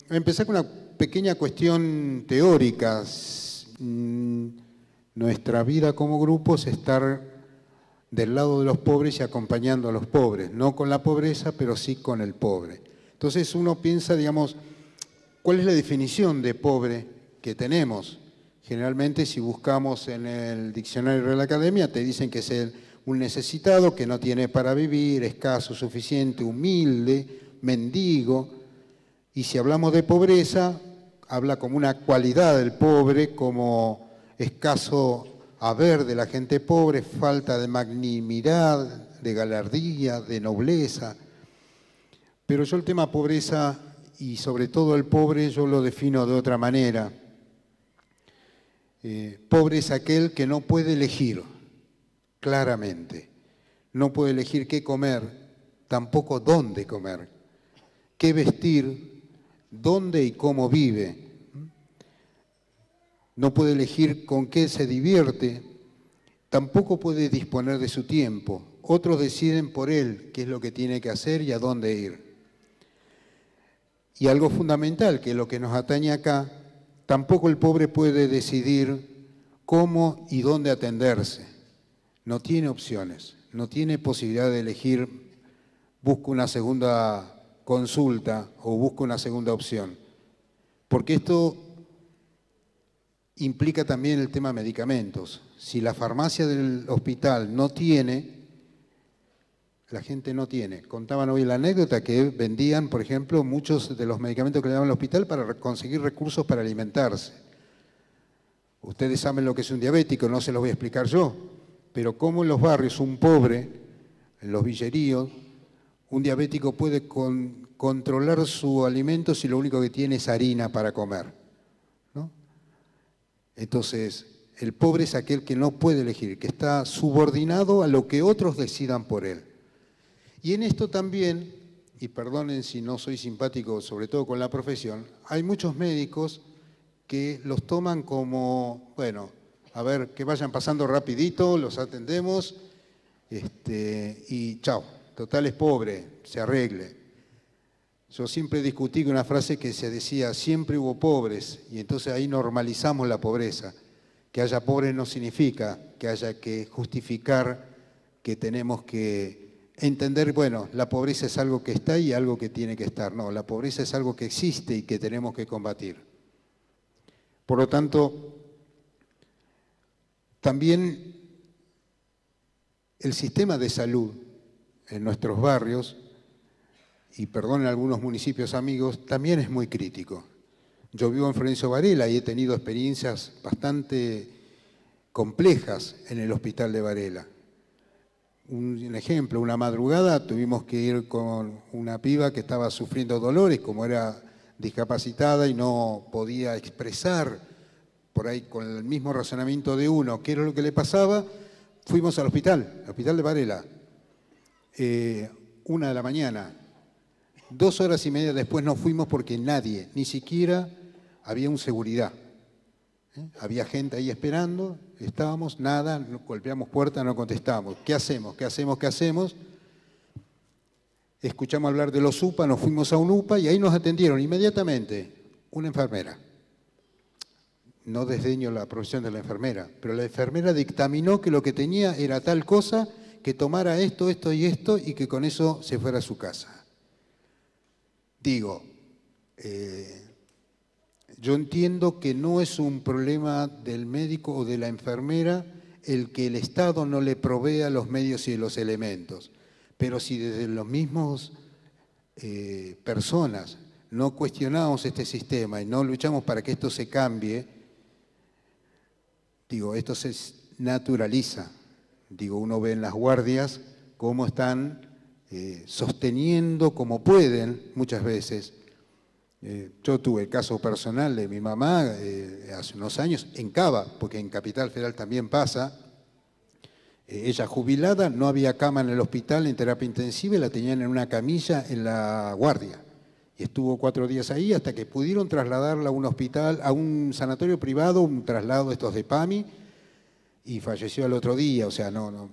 empecé con una pequeña cuestión teórica. Nuestra vida como grupo es estar del lado de los pobres y acompañando a los pobres, no con la pobreza, pero sí con el pobre. Entonces uno piensa, digamos, ¿cuál es la definición de pobre que tenemos? Generalmente, si buscamos en el diccionario de la Academia, te dicen que es un necesitado que no tiene para vivir, escaso, suficiente, humilde, mendigo. Y si hablamos de pobreza, habla como una cualidad del pobre, como escaso haber de la gente pobre, falta de magnanimidad, de gallardía, de nobleza. Pero yo el tema pobreza, y sobre todo el pobre, yo lo defino de otra manera. Pobre es aquel que no puede elegir, claramente. No puede elegir qué comer, tampoco dónde comer, qué vestir, dónde y cómo vive. No puede elegir con qué se divierte, tampoco puede disponer de su tiempo otros deciden por él qué es lo que tiene que hacer y a dónde ir. Y algo fundamental, que es lo que nos atañe acá, tampoco el pobre puede decidir cómo y dónde atenderse. No tiene opciones, no tiene posibilidad de elegir, busco una segunda consulta o busco una segunda opción. Porque esto implica también el tema medicamentos. Si la farmacia del hospital no tiene, la gente no tiene. Contaban hoy la anécdota que vendían, por ejemplo, muchos de los medicamentos que le daban al hospital para conseguir recursos para alimentarse. Ustedes saben lo que es un diabético, no se los voy a explicar yo, pero cómo en los barrios un pobre, en los villeríos, un diabético puede controlar su alimento si lo único que tiene es harina para comer, ¿no? Entonces, el pobre es aquel que no puede elegir, que está subordinado a lo que otros decidan por él. Y en esto también, y perdonen si no soy simpático, sobre todo con la profesión, hay muchos médicos que los toman como, bueno, a ver, que vayan pasando rapidito, los atendemos, y chao, total es pobre, se arregle. Yo siempre discutí con una frase que se decía, siempre hubo pobres, y entonces ahí normalizamos la pobreza. Que haya pobres no significa que haya que justificar que tenemos que entender, bueno, la pobreza es algo que está y algo que tiene que estar. No, la pobreza es algo que existe y que tenemos que combatir. Por lo tanto, también el sistema de salud en nuestros barrios, y perdonen algunos municipios amigos, también es muy crítico. Yo vivo en Florencio Varela y he tenido experiencias bastante complejas en el hospital de Varela. Un ejemplo, una madrugada tuvimos que ir con una piba que estaba sufriendo dolores, como era discapacitada y no podía expresar por ahí con el mismo razonamiento de uno qué era lo que le pasaba. Fuimos al hospital de Varela, 1 de la mañana. 2 horas y media después nos fuimos porque nadie, ni siquiera había un seguridad. Había gente ahí esperando, estábamos, nada, golpeamos puertas, no contestábamos. ¿Qué hacemos? ¿Qué hacemos? ¿Qué hacemos? Escuchamos hablar de los UPA, nos fuimos a un UPA y ahí nos atendieron inmediatamente una enfermera. No desdeño la profesión de la enfermera, pero la enfermera dictaminó que lo que tenía era tal cosa, que tomara esto, esto y esto y que con eso se fuera a su casa. Digo, yo entiendo que no es un problema del médico o de la enfermera el que el Estado no le provea los medios y los elementos, pero si desde los mismos personas no cuestionamos este sistema y no luchamos para que esto se cambie, digo, esto se naturaliza. Digo, uno ve en las guardias cómo están sosteniendo como pueden muchas veces. Yo tuve el caso personal de mi mamá hace unos años en Cava, porque en Capital Federal también pasa. Ella jubilada, no había cama en el hospital en terapia intensiva y la tenían en una camilla en la guardia. Y estuvo 4 días ahí hasta que pudieron trasladarla a un hospital, a un sanatorio privado, un traslado estos de PAMI, y falleció al otro día. O sea, no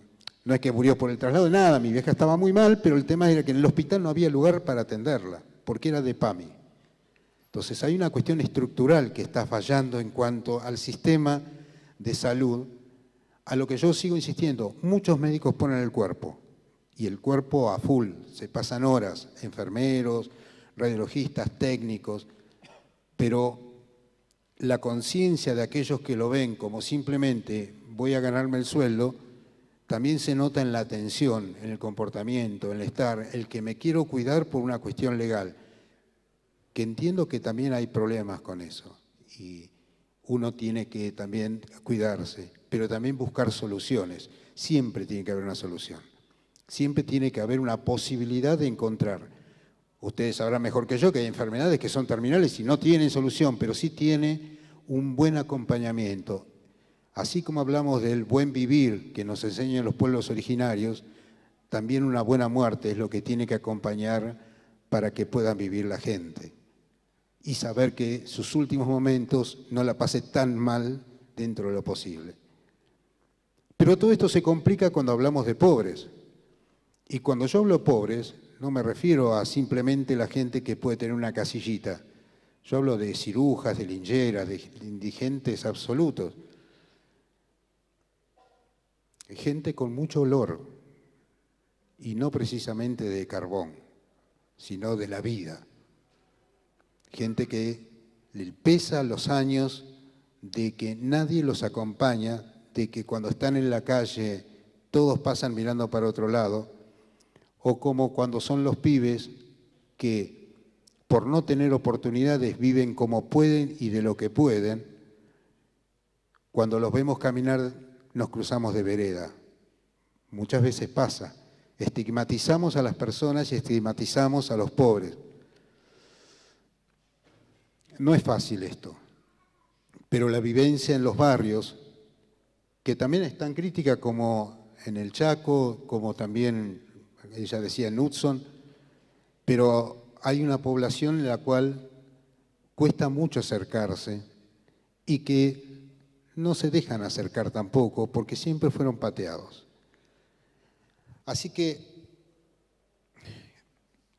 es que murió por el traslado, nada, mi vieja estaba muy mal, pero el tema era que en el hospital no había lugar para atenderla, porque era de PAMI. Entonces hay una cuestión estructural que está fallando en cuanto al sistema de salud, a lo que yo sigo insistiendo. Muchos médicos ponen el cuerpo, y el cuerpo a full, se pasan horas, enfermeros, radiologistas, técnicos, pero la conciencia de aquellos que lo ven como simplemente voy a ganarme el sueldo, también se nota en la atención, en el comportamiento, en el estar, el que me quiero cuidar por una cuestión legal, que entiendo que también hay problemas con eso y uno tiene que también cuidarse, pero también buscar soluciones. Siempre tiene que haber una solución, siempre tiene que haber una posibilidad de encontrar. Ustedes sabrán mejor que yo que hay enfermedades que son terminales y no tienen solución, pero sí tiene un buen acompañamiento. Así como hablamos del buen vivir que nos enseñan los pueblos originarios, también una buena muerte es lo que tiene que acompañar para que puedan vivir la gente. Y saber que sus últimos momentos no la pase tan mal dentro de lo posible. Pero todo esto se complica cuando hablamos de pobres, Y cuando yo hablo pobres, no me refiero a simplemente la gente que puede tener una casillita. Yo hablo de cirujas, de lincheras, de indigentes absolutos. Gente con mucho olor, y no precisamente de carbón, sino de la vida. Gente que le pesa los años de que nadie los acompaña, de que cuando están en la calle todos pasan mirando para otro lado, o como cuando son los pibes que por no tener oportunidades viven como pueden y de lo que pueden. Cuando los vemos caminar nos cruzamos de vereda. Muchas veces pasa. Estigmatizamos a las personas y estigmatizamos a los pobres. No es fácil esto, pero la vivencia en los barrios, que también es tan crítica como en el Chaco, como también ella decía en Hudson, pero hay una población en la cual cuesta mucho acercarse y que no se dejan acercar tampoco porque siempre fueron pateados. Así que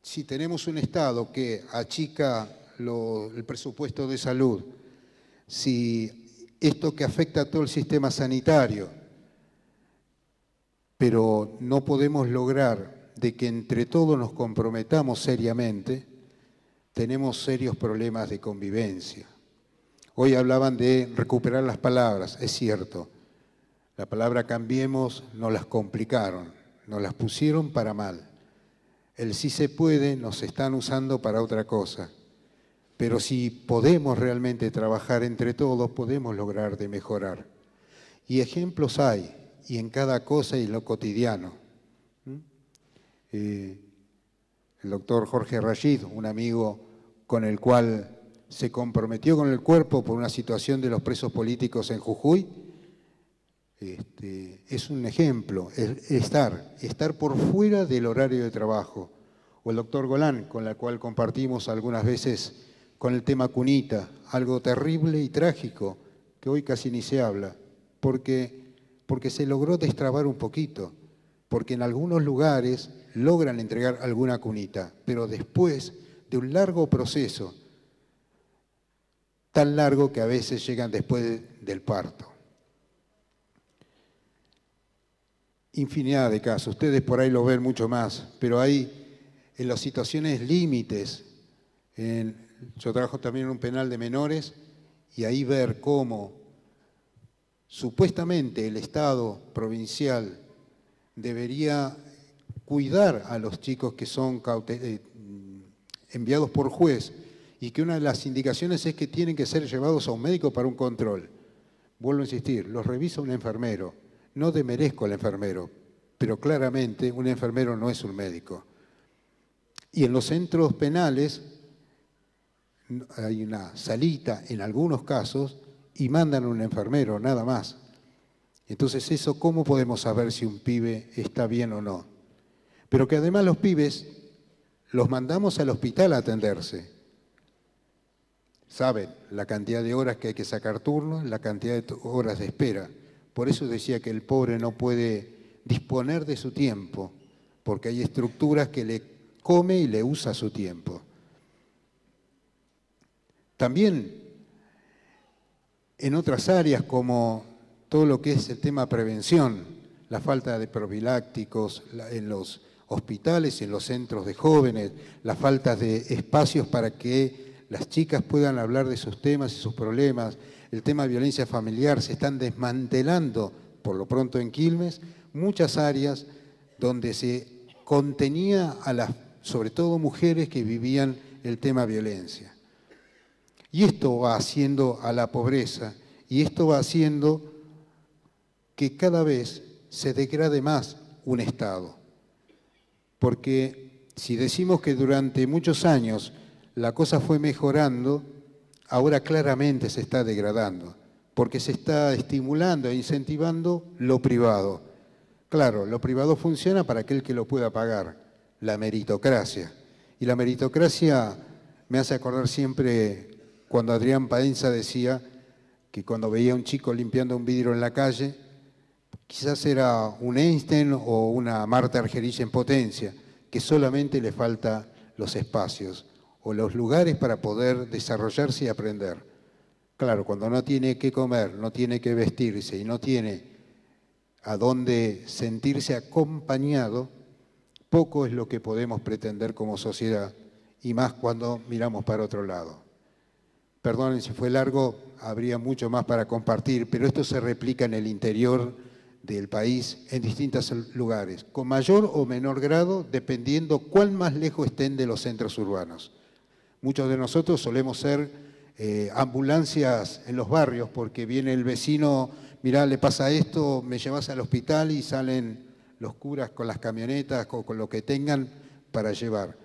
si tenemos un Estado que achica el presupuesto de salud, si esto que afecta a todo el sistema sanitario, pero no podemos lograr de que entre todos nos comprometamos seriamente, tenemos serios problemas de convivencia. Hoy hablaban de recuperar las palabras, es cierto. La palabra cambiemos nos las complicaron, nos las pusieron para mal. El sí se puede nos están usando para otra cosa. Pero si podemos realmente trabajar entre todos, podemos lograr de mejorar. Y ejemplos hay, y en cada cosa y en lo cotidiano. El doctor Jorge Rashid, un amigo con el cual se comprometió con el cuerpo por una situación de los presos políticos en Jujuy, es un ejemplo, estar por fuera del horario de trabajo. O el doctor Golán, con el cual compartimos algunas veces con el tema cunita, algo terrible y trágico, que hoy casi ni se habla, porque se logró destrabar un poquito, porque en algunos lugares logran entregar alguna cunita, pero después de un largo proceso, tan largo que a veces llegan después del parto. Infinidad de casos, ustedes por ahí lo ven mucho más, pero hay en las situaciones límites. Yo trabajo también en un penal de menores y ahí ver cómo supuestamente el Estado provincial debería cuidar a los chicos que son enviados por juez y que una de las indicaciones es que tienen que ser llevados a un médico para un control. Vuelvo a insistir, los revisa un enfermero. No demerezco al enfermero, pero claramente un enfermero no es un médico. Y en los centros penales hay una salita en algunos casos y mandan a un enfermero, nada más. Entonces eso, ¿cómo podemos saber si un pibe está bien o no? Pero que además los pibes los mandamos al hospital a atenderse. Saben la cantidad de horas que hay que sacar turnos, la cantidad de horas de espera. Por eso decía que el pobre no puede disponer de su tiempo, porque hay estructuras que le come y le usa su tiempo. También en otras áreas como todo lo que es el tema prevención, la falta de profilácticos en los hospitales y en los centros de jóvenes, la falta de espacios para que las chicas puedan hablar de sus temas y sus problemas, el tema de violencia familiar, se están desmantelando, por lo pronto en Quilmes, muchas áreas donde se contenía a las, sobre todo mujeres que vivían el tema violencia. Y esto va haciendo a la pobreza, y esto va haciendo que cada vez se degrade más un Estado. Porque si decimos que durante muchos años la cosa fue mejorando, ahora claramente se está degradando, porque se está estimulando e incentivando lo privado. Claro, lo privado funciona para aquel que lo pueda pagar, la meritocracia. Y la meritocracia me hace acordar siempre cuando Adrián Paenza decía que cuando veía a un chico limpiando un vidrio en la calle, Quizás era un Einstein o una Marta Argerich en potencia, que solamente le falta los espacios o los lugares para poder desarrollarse y aprender. Claro, cuando no tiene que comer, no tiene que vestirse y no tiene a dónde sentirse acompañado, poco es lo que podemos pretender como sociedad, y más cuando miramos para otro lado. Perdonen si fue largo, habría mucho más para compartir, pero esto se replica en el interior del país en distintos lugares, con mayor o menor grado, dependiendo cuán más lejos estén de los centros urbanos. Muchos de nosotros solemos ser ambulancias en los barrios, porque viene el vecino, mirá, le pasa esto, me llevas al hospital, y salen los curas con las camionetas, con lo que tengan para llevar.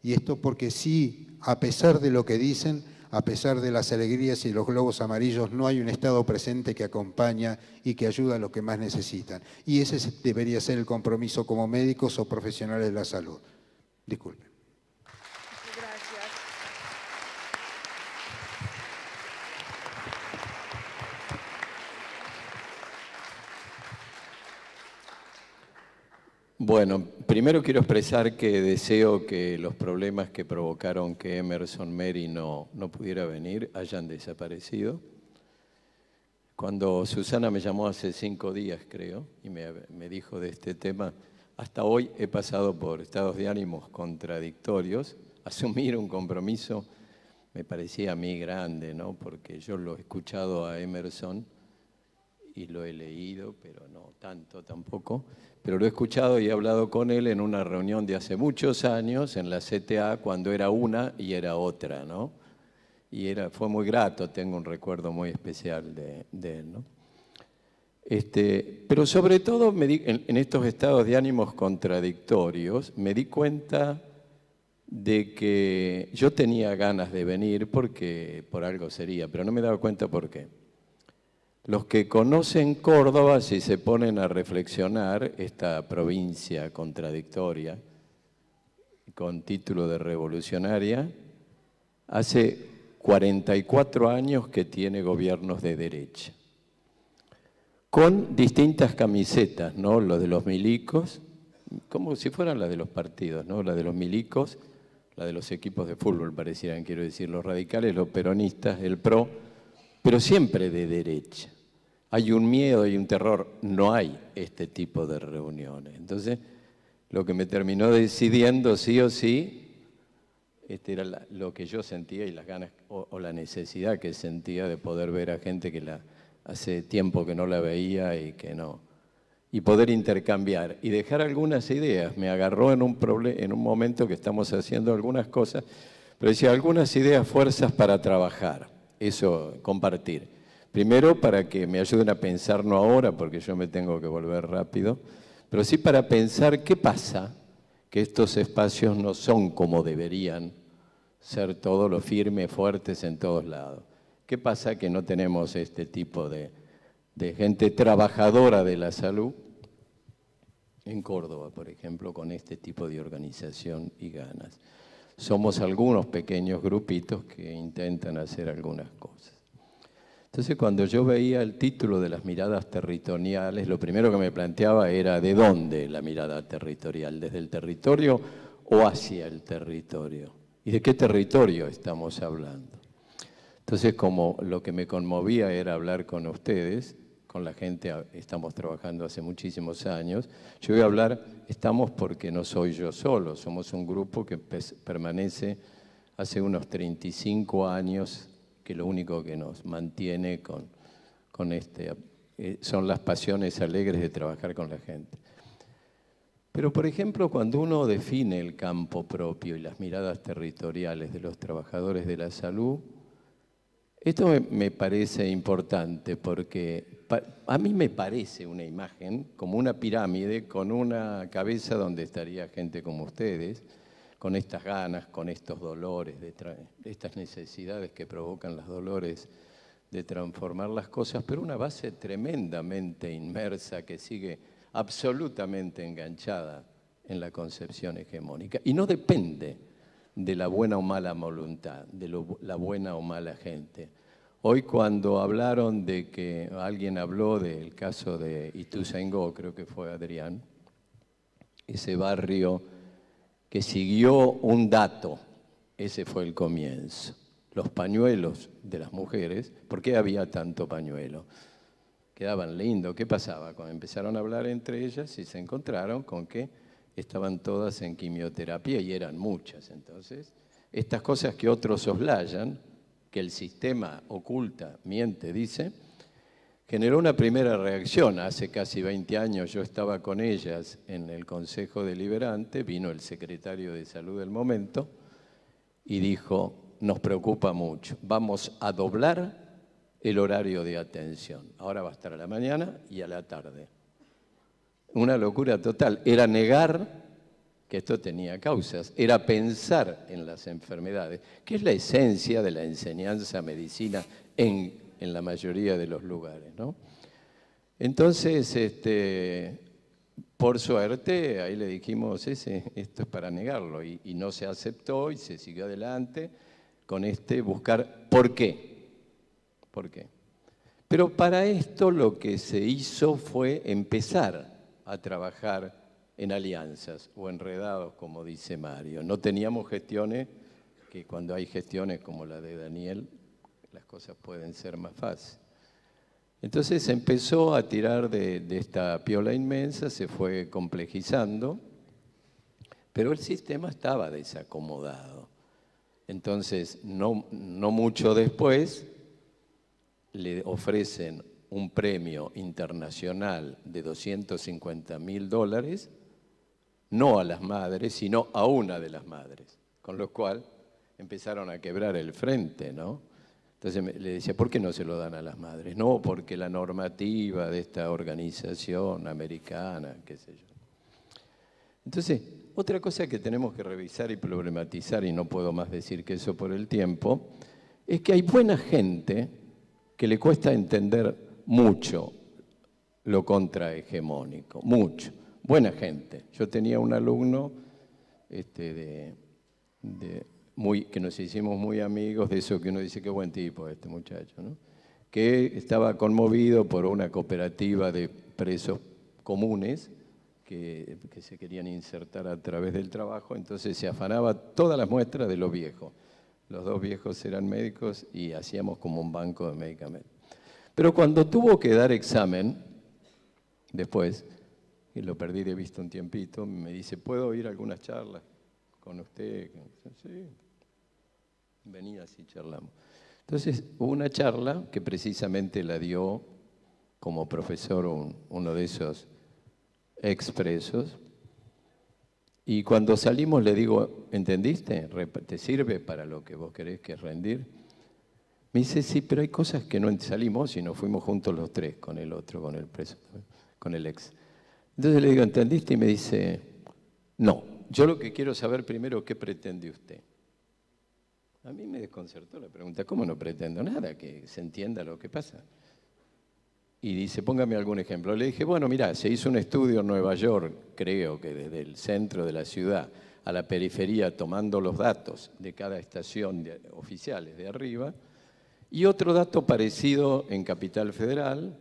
Y esto porque sí, a pesar de lo que dicen, a pesar de las alegrías y los globos amarillos, no hay un Estado presente que acompaña y que ayuda a los que más necesitan. Y ese debería ser el compromiso como médicos o profesionales de la salud. Disculpen. Gracias. Bueno, primero quiero expresar que deseo que los problemas que provocaron que Emerson Mary no pudiera venir hayan desaparecido. Cuando Susana me llamó hace 5 días, creo, y me dijo de este tema, hasta hoy he pasado por estados de ánimos contradictorios. Asumir un compromiso me parecía a mí grande, ¿no? Porque yo lo he escuchado a Emerson y lo he leído, pero no tanto tampoco. Pero lo he escuchado y he hablado con él en una reunión de hace muchos años en la CTA, cuando era una y era otra, ¿no? Y fue muy grato, tengo un recuerdo muy especial de él, ¿no? Pero sobre todo en estos estados de ánimos contradictorios me di cuenta de que yo tenía ganas de venir porque por algo sería, pero no me daba cuenta por qué. Los que conocen Córdoba, si se ponen a reflexionar, esta provincia contradictoria, con título de revolucionaria, hace 44 años que tiene gobiernos de derecha, con distintas camisetas, ¿no? Los de los milicos, como si fueran las de los partidos, ¿no? La de los milicos, la de los equipos de fútbol, parecieran, quiero decir, los radicales, los peronistas, el PRO, pero siempre de derecha. Hay un miedo y un terror, no hay este tipo de reuniones. Entonces, lo que me terminó decidiendo sí o sí, era lo que yo sentía y las ganas o la necesidad que sentía de poder ver a gente que hace tiempo que no la veía y que no. Y poder intercambiar y dejar algunas ideas. Me agarró en un momento que estamos haciendo algunas cosas, pero decía, algunas ideas, fuerzas para trabajar. Eso, compartir. Primero, para que me ayuden a pensar, no ahora, porque yo me tengo que volver rápido, pero sí para pensar qué pasa, que estos espacios no son como deberían ser todos los firmes, fuertes en todos lados. ¿Qué pasa que no tenemos este tipo de gente trabajadora de la salud en Córdoba, por ejemplo, con este tipo de organización y ganas? Somos algunos pequeños grupitos que intentan hacer algunas cosas. Entonces, cuando yo veía el título de las miradas territoriales, lo primero que me planteaba era ¿de dónde la mirada territorial? ¿Desde el territorio o hacia el territorio? ¿Y de qué territorio estamos hablando? Entonces, como lo que me conmovía era hablar con ustedes, con la gente, estamos trabajando hace muchísimos años, yo voy a hablar, estamos porque no soy yo solo, somos un grupo que permanece hace unos 35 años, que lo único que nos mantiene son las pasiones alegres de trabajar con la gente. Pero, por ejemplo, cuando uno define el campo propio y las miradas territoriales de los trabajadores de la salud, esto me parece importante porque a mí me parece una imagen como una pirámide con una cabeza donde estaría gente como ustedes, con estas ganas, con estos dolores, estas necesidades que provocan los dolores de transformar las cosas, pero una base tremendamente inmersa que sigue absolutamente enganchada en la concepción hegemónica. Y no depende de la buena o mala voluntad, de la buena o mala gente, Hoy cuando hablaron de que alguien habló del caso de Ituzaingó, creo que fue Adrián, ese barrio que siguió un dato, ese fue el comienzo. Los pañuelos de las mujeres, ¿por qué había tanto pañuelo? Quedaban lindos. ¿Qué pasaba? Cuando empezaron a hablar entre ellas y se encontraron con que estaban todas en quimioterapia y eran muchas. Entonces, estas cosas que otros soslayan, que el sistema oculta, miente, dice, generó una primera reacción. Hace casi 20 años yo estaba con ellas en el Consejo Deliberante, vino el secretario de Salud del momento y dijo, nos preocupa mucho, vamos a doblar el horario de atención. Ahora va a estar a la mañana y a la tarde. Una locura total. Era negar que esto tenía causas, era pensar en las enfermedades, que es la esencia de la enseñanza medicina en la mayoría de los lugares, ¿no? Entonces, por suerte, ahí le dijimos, esto es para negarlo, y no se aceptó y se siguió adelante con buscar por qué. ¿Por qué? Pero para esto lo que se hizo fue empezar a trabajar en alianzas o enredados, como dice Mario. No teníamos gestiones, que cuando hay gestiones como la de Daniel, las cosas pueden ser más fáciles. Entonces empezó a tirar de esta piola inmensa, se fue complejizando, pero el sistema estaba desacomodado. Entonces, no mucho después, le ofrecen un premio internacional de $250.000, no a las madres, sino a una de las madres, con lo cual empezaron a quebrar el frente, ¿no? Entonces le decía, ¿por qué no se lo dan a las madres? No, porque la normativa de esta organización americana, qué sé yo. Entonces, otra cosa que tenemos que revisar y problematizar, y no puedo más decir que eso por el tiempo, es que hay buena gente que le cuesta entender mucho lo contrahegemónico, mucho. Buena gente. Yo tenía un alumno que nos hicimos muy amigos, de eso que uno dice, qué buen tipo este muchacho, ¿no? Que estaba conmovido por una cooperativa de presos comunes que se querían insertar a través del trabajo, entonces se afanaba todas las muestras de los viejos. Los dos viejos eran médicos y hacíamos como un banco de medicamentos. Pero cuando tuvo que dar examen, después, y lo perdí de vista un tiempito, me dice, ¿puedo ir a algunas charlas con usted? Sí, venía así, charlamos. Entonces, hubo una charla que precisamente la dio como profesor uno de esos expresos, y cuando salimos le digo, ¿entendiste? ¿Te sirve para lo que vos querés, que es rendir? Me dice, sí, pero hay cosas que no salimos y nos fuimos juntos los tres, con el otro, con el preso, con el ex. Entonces le digo, ¿entendiste? Y me dice, no, yo lo que quiero saber primero, ¿qué pretende usted? A mí me desconcertó la pregunta, ¿cómo no pretendo nada? Que se entienda lo que pasa. Y dice, póngame algún ejemplo. Le dije, bueno, mirá, se hizo un estudio en Nueva York, creo que desde el centro de la ciudad a la periferia, tomando los datos de cada estación oficiales de arriba, y otro dato parecido en Capital Federal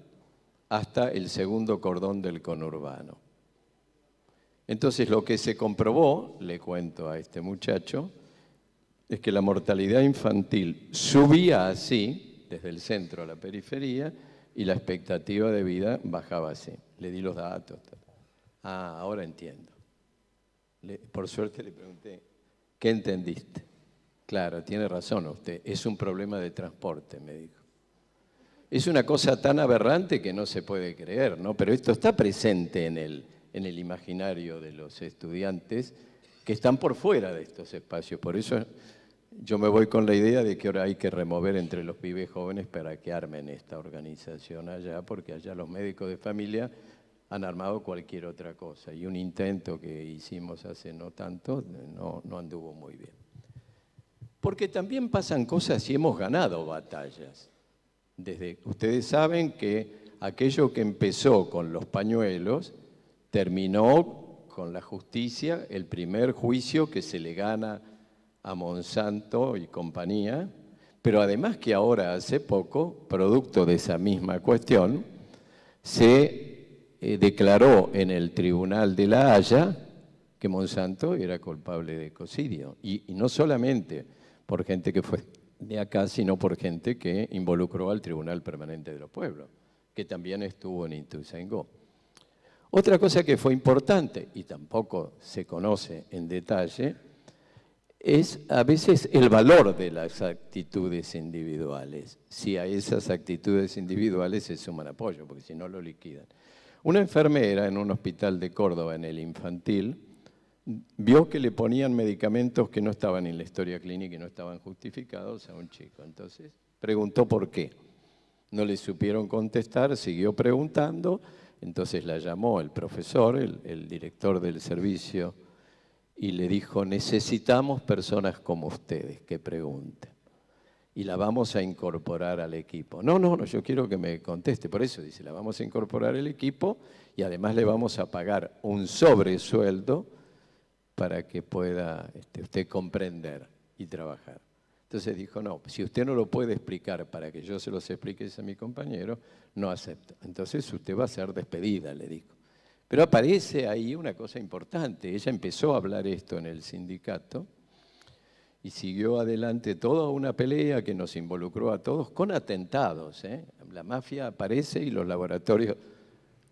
hasta el segundo cordón del conurbano. Entonces, lo que se comprobó, le cuento a este muchacho, es que la mortalidad infantil subía así, desde el centro a la periferia, y la expectativa de vida bajaba así. Le di los datos. Ah, ahora entiendo. Por suerte le pregunté, ¿qué entendiste? Claro, tiene razón usted, es un problema de transporte, me dijo. Es una cosa tan aberrante que no se puede creer, ¿no? Pero esto está presente en el imaginario de los estudiantes que están por fuera de estos espacios. Por eso yo me voy con la idea de que ahora hay que remover entre los pibes jóvenes para que armen esta organización allá, porque allá los médicos de familia han armado cualquier otra cosa. Y un intento que hicimos hace no tanto no anduvo muy bien. Porque también pasan cosas y hemos ganado batallas. Ustedes saben que aquello que empezó con los pañuelos terminó con la justicia, el primer juicio que se le gana a Monsanto y compañía, Pero además que ahora, hace poco, producto de esa misma cuestión, se declaró en el Tribunal de La Haya que Monsanto era culpable de ecocidio. Y no solamente por gente que fue de acá, sino por gente que involucró al Tribunal Permanente de los Pueblos, que también estuvo en Ituzaingó. Otra cosa que fue importante, y tampoco se conoce en detalle, es a veces el valor de las actitudes individuales. Si a esas actitudes individuales se suman apoyo, porque si no lo liquidan. Una enfermera en un hospital de Córdoba, en el infantil, vio que le ponían medicamentos que no estaban en la historia clínica y no estaban justificados a un chico. Entonces preguntó por qué. No le supieron contestar, siguió preguntando, entonces la llamó el profesor, el director del servicio, y le dijo, necesitamos personas como ustedes que pregunten. Y la vamos a incorporar al equipo. No, yo quiero que me conteste. Por eso dice, la vamos a incorporar al equipo y además le vamos a pagar un sobresueldo para que pueda usted comprender y trabajar. Entonces dijo, no, si usted no lo puede explicar para que yo se los explique a mi compañero, no acepto. Entonces usted va a ser despedida, le dijo. Pero aparece ahí una cosa importante. Ella empezó a hablar esto en el sindicato y siguió adelante toda una pelea que nos involucró a todos con atentados. La mafia aparece y los laboratorios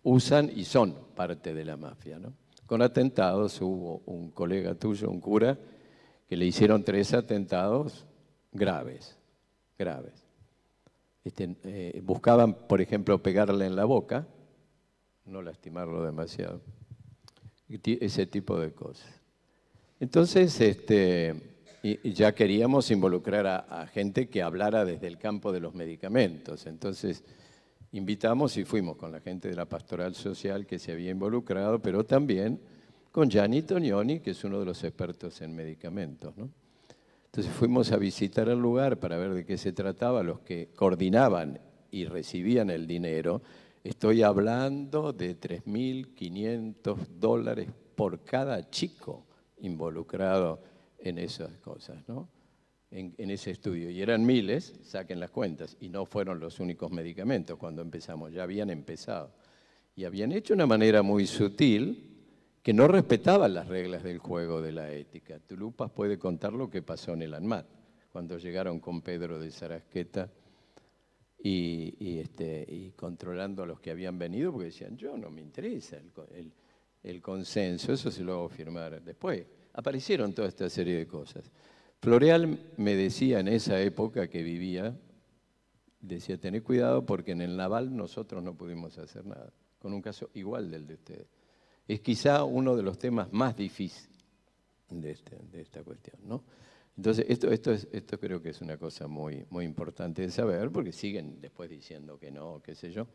usan y son parte de la mafia, ¿no? Con atentados, hubo un colega tuyo, un cura, que le hicieron 3 atentados graves. Buscaban, por ejemplo, pegarle en la boca, no lastimarlo demasiado, ese tipo de cosas. Entonces, y ya queríamos involucrar a gente que hablara desde el campo de los medicamentos. Entonces, invitamos y fuimos con la gente de la Pastoral Social que se había involucrado, pero también con Gianni Tonioni, que es uno de los expertos en medicamentos, ¿no? Entonces fuimos a visitar el lugar para ver de qué se trataba, los que coordinaban y recibían el dinero. Estoy hablando de $3.500 por cada chico involucrado en esas cosas, ¿no? En ese estudio. Y eran miles, saquen las cuentas, y no fueron los únicos medicamentos cuando empezamos, ya habían empezado. Y habían hecho de una manera muy sutil que no respetaban las reglas del juego de la ética. Tulupas puede contar lo que pasó en el ANMAT, cuando llegaron con Pedro de Sarasqueta y controlando a los que habían venido, porque decían, yo no me interesa el consenso, eso se lo hago firmar después. Aparecieron toda esta serie de cosas. Floreal me decía en esa época que vivía, decía, tened cuidado porque en el naval nosotros no pudimos hacer nada, con un caso igual del de ustedes. Es quizá uno de los temas más difíciles de esta cuestión, ¿no? Entonces, esto creo que es una cosa muy, muy importante de saber, porque siguen después diciendo que no, qué sé yo.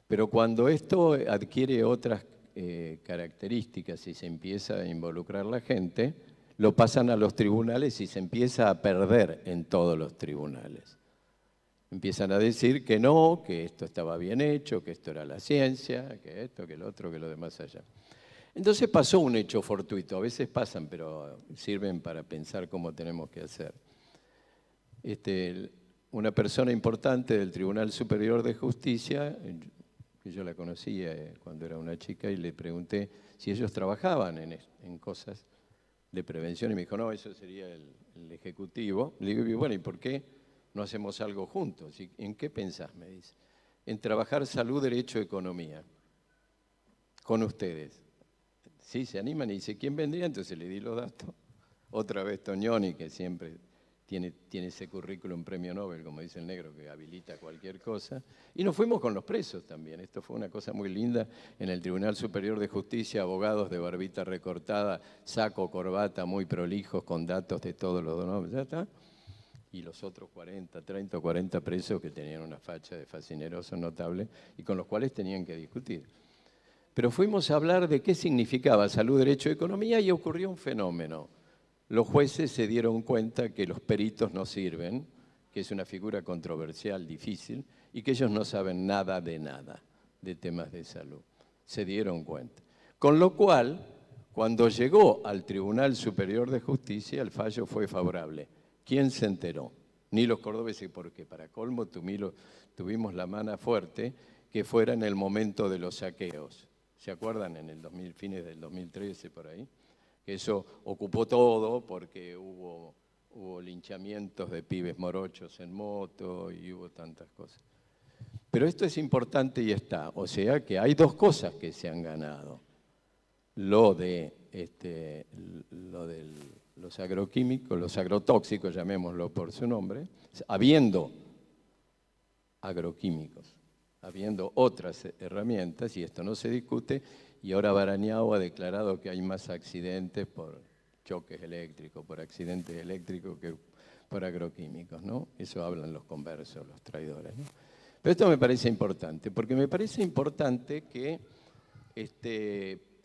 Pero cuando esto adquiere otras características y se empieza a involucrar la gente, lo pasan a los tribunales y se empieza a perder en todos los tribunales. Empiezan a decir que no, que esto estaba bien hecho, que esto era la ciencia, que esto, que lo otro, que lo demás allá. Entonces pasó un hecho fortuito, a veces pasan, pero sirven para pensar cómo tenemos que hacer. Una persona importante del Tribunal Superior de Justicia, que yo la conocía cuando era una chica, y le pregunté si ellos trabajaban en cosas de prevención, y me dijo, no, eso sería el Ejecutivo. Le digo, bueno, ¿y por qué no hacemos algo juntos? ¿En qué pensás? Me dice. En trabajar salud, derecho, economía, con ustedes. Sí, se animan y dice, ¿quién vendría? Entonces le di los datos. Otra vez Tonioni, que siempre tiene ese currículum premio Nobel, como dice el negro, que habilita cualquier cosa. Y nos fuimos con los presos también. Esto fue una cosa muy linda. En el Tribunal Superior de Justicia, abogados de barbita recortada, saco, corbata, muy prolijos, con datos de todos los donos, ya está. Y los otros 30 o 40 presos que tenían una facha de fascineroso notable y con los cuales tenían que discutir. Pero fuimos a hablar de qué significaba salud, derecho, economía y ocurrió un fenómeno. Los jueces se dieron cuenta que los peritos no sirven, que es una figura controversial, difícil, y que ellos no saben nada de temas de salud. Se dieron cuenta. Con lo cual, cuando llegó al Tribunal Superior de Justicia, el fallo fue favorable. ¿Quién se enteró? ni los cordobeses, porque para colmo tuvimos la mano fuerte, que fuera en el momento de los saqueos. ¿Se acuerdan? En el fines del 2013, por ahí. Que eso ocupó todo porque hubo linchamientos de pibes morochos en moto y hubo tantas cosas. Pero esto es importante y está. O sea que hay dos cosas que se han ganado. Lo de los agroquímicos, los agrotóxicos, llamémoslo por su nombre, habiendo agroquímicos, habiendo otras herramientas, y esto no se discute, y ahora Barañao ha declarado que hay más accidentes por choques eléctricos, por accidentes eléctricos que por agroquímicos, ¿no? Eso hablan los conversos, los traidores, ¿no? Pero esto me parece importante, porque me parece importante que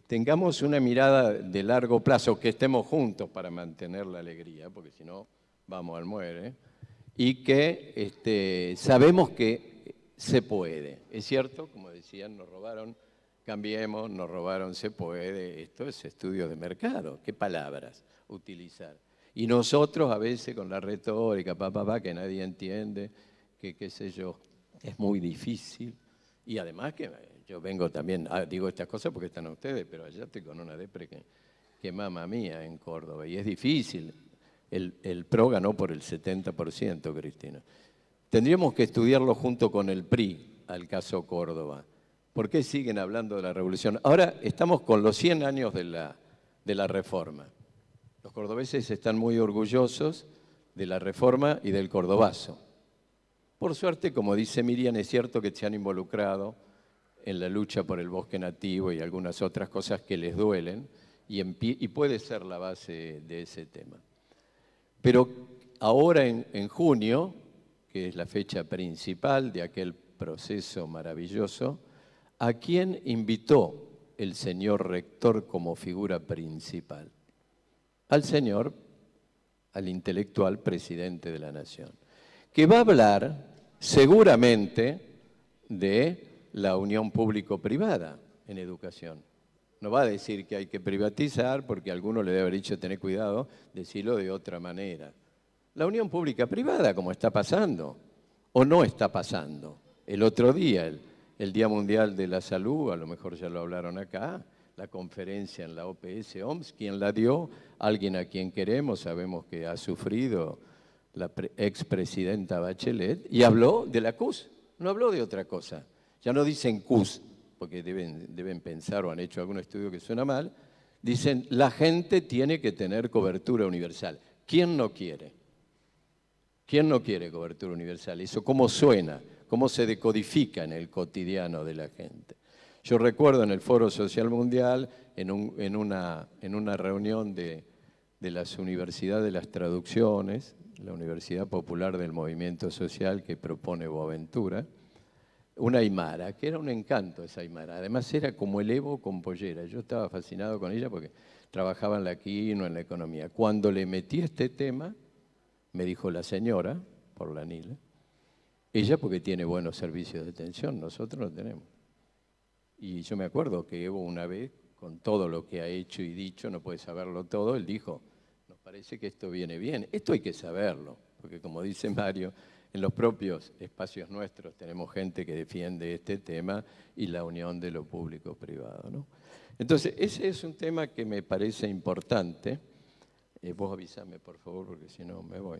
tengamos una mirada de largo plazo, que estemos juntos para mantener la alegría, porque si no vamos al muere, y que sabemos que se puede. Es cierto, como decían, nos robaron, cambiemos, nos robaron, se puede. Esto es estudio de mercado. ¿Qué palabras utilizar? Y nosotros a veces con la retórica, que nadie entiende, que qué sé yo, es muy difícil. Y además que yo vengo también, digo estas cosas porque están ustedes, pero allá estoy con una depre que mamá mía en Córdoba. Y es difícil. El PRO ganó por el 70%, Cristina. Tendríamos que estudiarlo junto con el PRI, al caso Córdoba. ¿Por qué siguen hablando de la revolución? Ahora estamos con los 100 años de la reforma. Los cordobeses están muy orgullosos de la reforma y del cordobazo. Por suerte, como dice Miriam, es cierto que se han involucrado en la lucha por el bosque nativo y algunas otras cosas que les duelen, y puede ser la base de ese tema. Pero ahora en junio, que es la fecha principal de aquel proceso maravilloso, ¿a quién invitó el señor rector como figura principal? Al intelectual presidente de la Nación, que va a hablar seguramente de la unión público-privada en educación. No va a decir que hay que privatizar, porque alguno le debe haber dicho tener cuidado, decirlo de otra manera. La unión pública-privada, como está pasando, o no está pasando. El otro día, el Día Mundial de la Salud, a lo mejor ya lo hablaron acá, la conferencia en la OPS-OMS, ¿quién la dio? Alguien a quien queremos, sabemos que ha sufrido la expresidenta Bachelet, y habló de la CUS, no habló de otra cosa. Ya no dicen CUS, porque deben pensar o han hecho algún estudio que suena mal, dicen la gente tiene que tener cobertura universal. ¿Quién no quiere? ¿Quién no quiere cobertura universal? ¿Eso cómo suena? ¿Cómo se decodifica en el cotidiano de la gente? Yo recuerdo en el Foro Social Mundial, en una reunión de las universidades de las traducciones, la Universidad Popular del Movimiento Social que propone Boaventura, una aymara, que era un encanto esa aymara. Además era como el Evo con pollera. Yo estaba fascinado con ella porque trabajaba en la quinoa, en la economía. Cuando le metí este tema, me dijo la señora, por la NILE, ella porque tiene buenos servicios de atención, nosotros no tenemos. Y yo me acuerdo que Evo una vez, con todo lo que ha hecho y dicho, no puede saberlo todo, él dijo, nos parece que esto viene bien. Esto hay que saberlo, porque como dice Mario, en los propios espacios nuestros tenemos gente que defiende este tema y la unión de lo público-privado, ¿no? Entonces, ese es un tema que me parece importante. Vos avísame, por favor, porque si no me voy.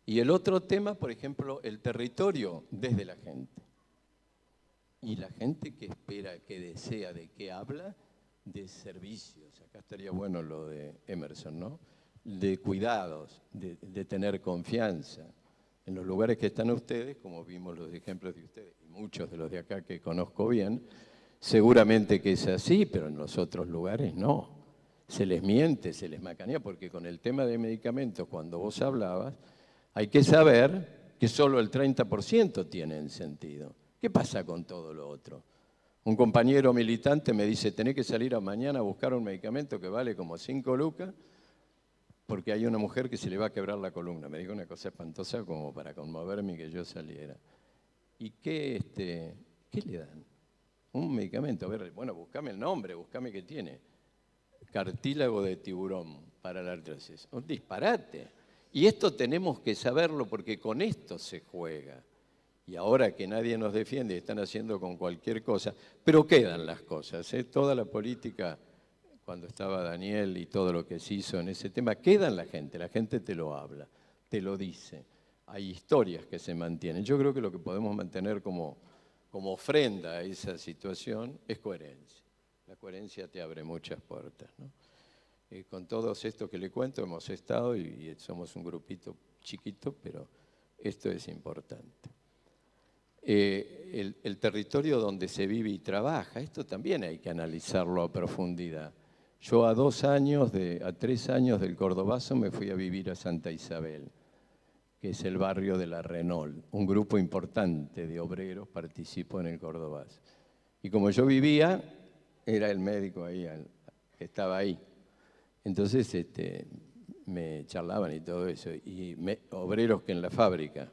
Y el otro tema, por ejemplo, el territorio desde la gente. Y la gente que espera, que desea, de qué habla, de servicios. Acá estaría bueno lo de Emerson, ¿no? De cuidados, de tener confianza. En los lugares que están ustedes, como vimos los ejemplos de ustedes, y muchos de los de acá que conozco bien, seguramente que es así, pero en los otros lugares no. Se les miente, se les macanea, porque con el tema de medicamentos, cuando vos hablabas, hay que saber que solo el 30% tienen sentido. ¿Qué pasa con todo lo otro? Un compañero militante me dice, tenés que salir mañana a buscar un medicamento que vale como 5 lucas, porque hay una mujer que se le va a quebrar la columna. Me dijo una cosa espantosa como para conmoverme y que yo saliera. ¿Y qué le dan? Un medicamento. A ver, bueno, buscame el nombre, buscame qué tiene. Cartílago de tiburón para la artrosis. Un disparate. Y esto tenemos que saberlo porque con esto se juega. Y ahora que nadie nos defiende, están haciendo con cualquier cosa, pero quedan las cosas, ¿eh? Toda la política, cuando estaba Daniel y todo lo que se hizo en ese tema, queda en la gente te lo habla, te lo dice. Hay historias que se mantienen. Yo creo que lo que podemos mantener como ofrenda a esa situación es coherencia. La coherencia te abre muchas puertas, ¿no? Con todos estos que le cuento hemos estado y somos un grupito chiquito, pero esto es importante. El territorio donde se vive y trabaja, esto también hay que analizarlo a profundidad. Yo a 3 años del Cordobazo me fui a vivir a Santa Isabel, que es el barrio de la Renault. Un grupo importante de obreros participó en el Cordobazo. Y como yo vivía, era el médico ahí, que estaba ahí. Entonces me charlaban y todo eso. Y obreros que en la fábrica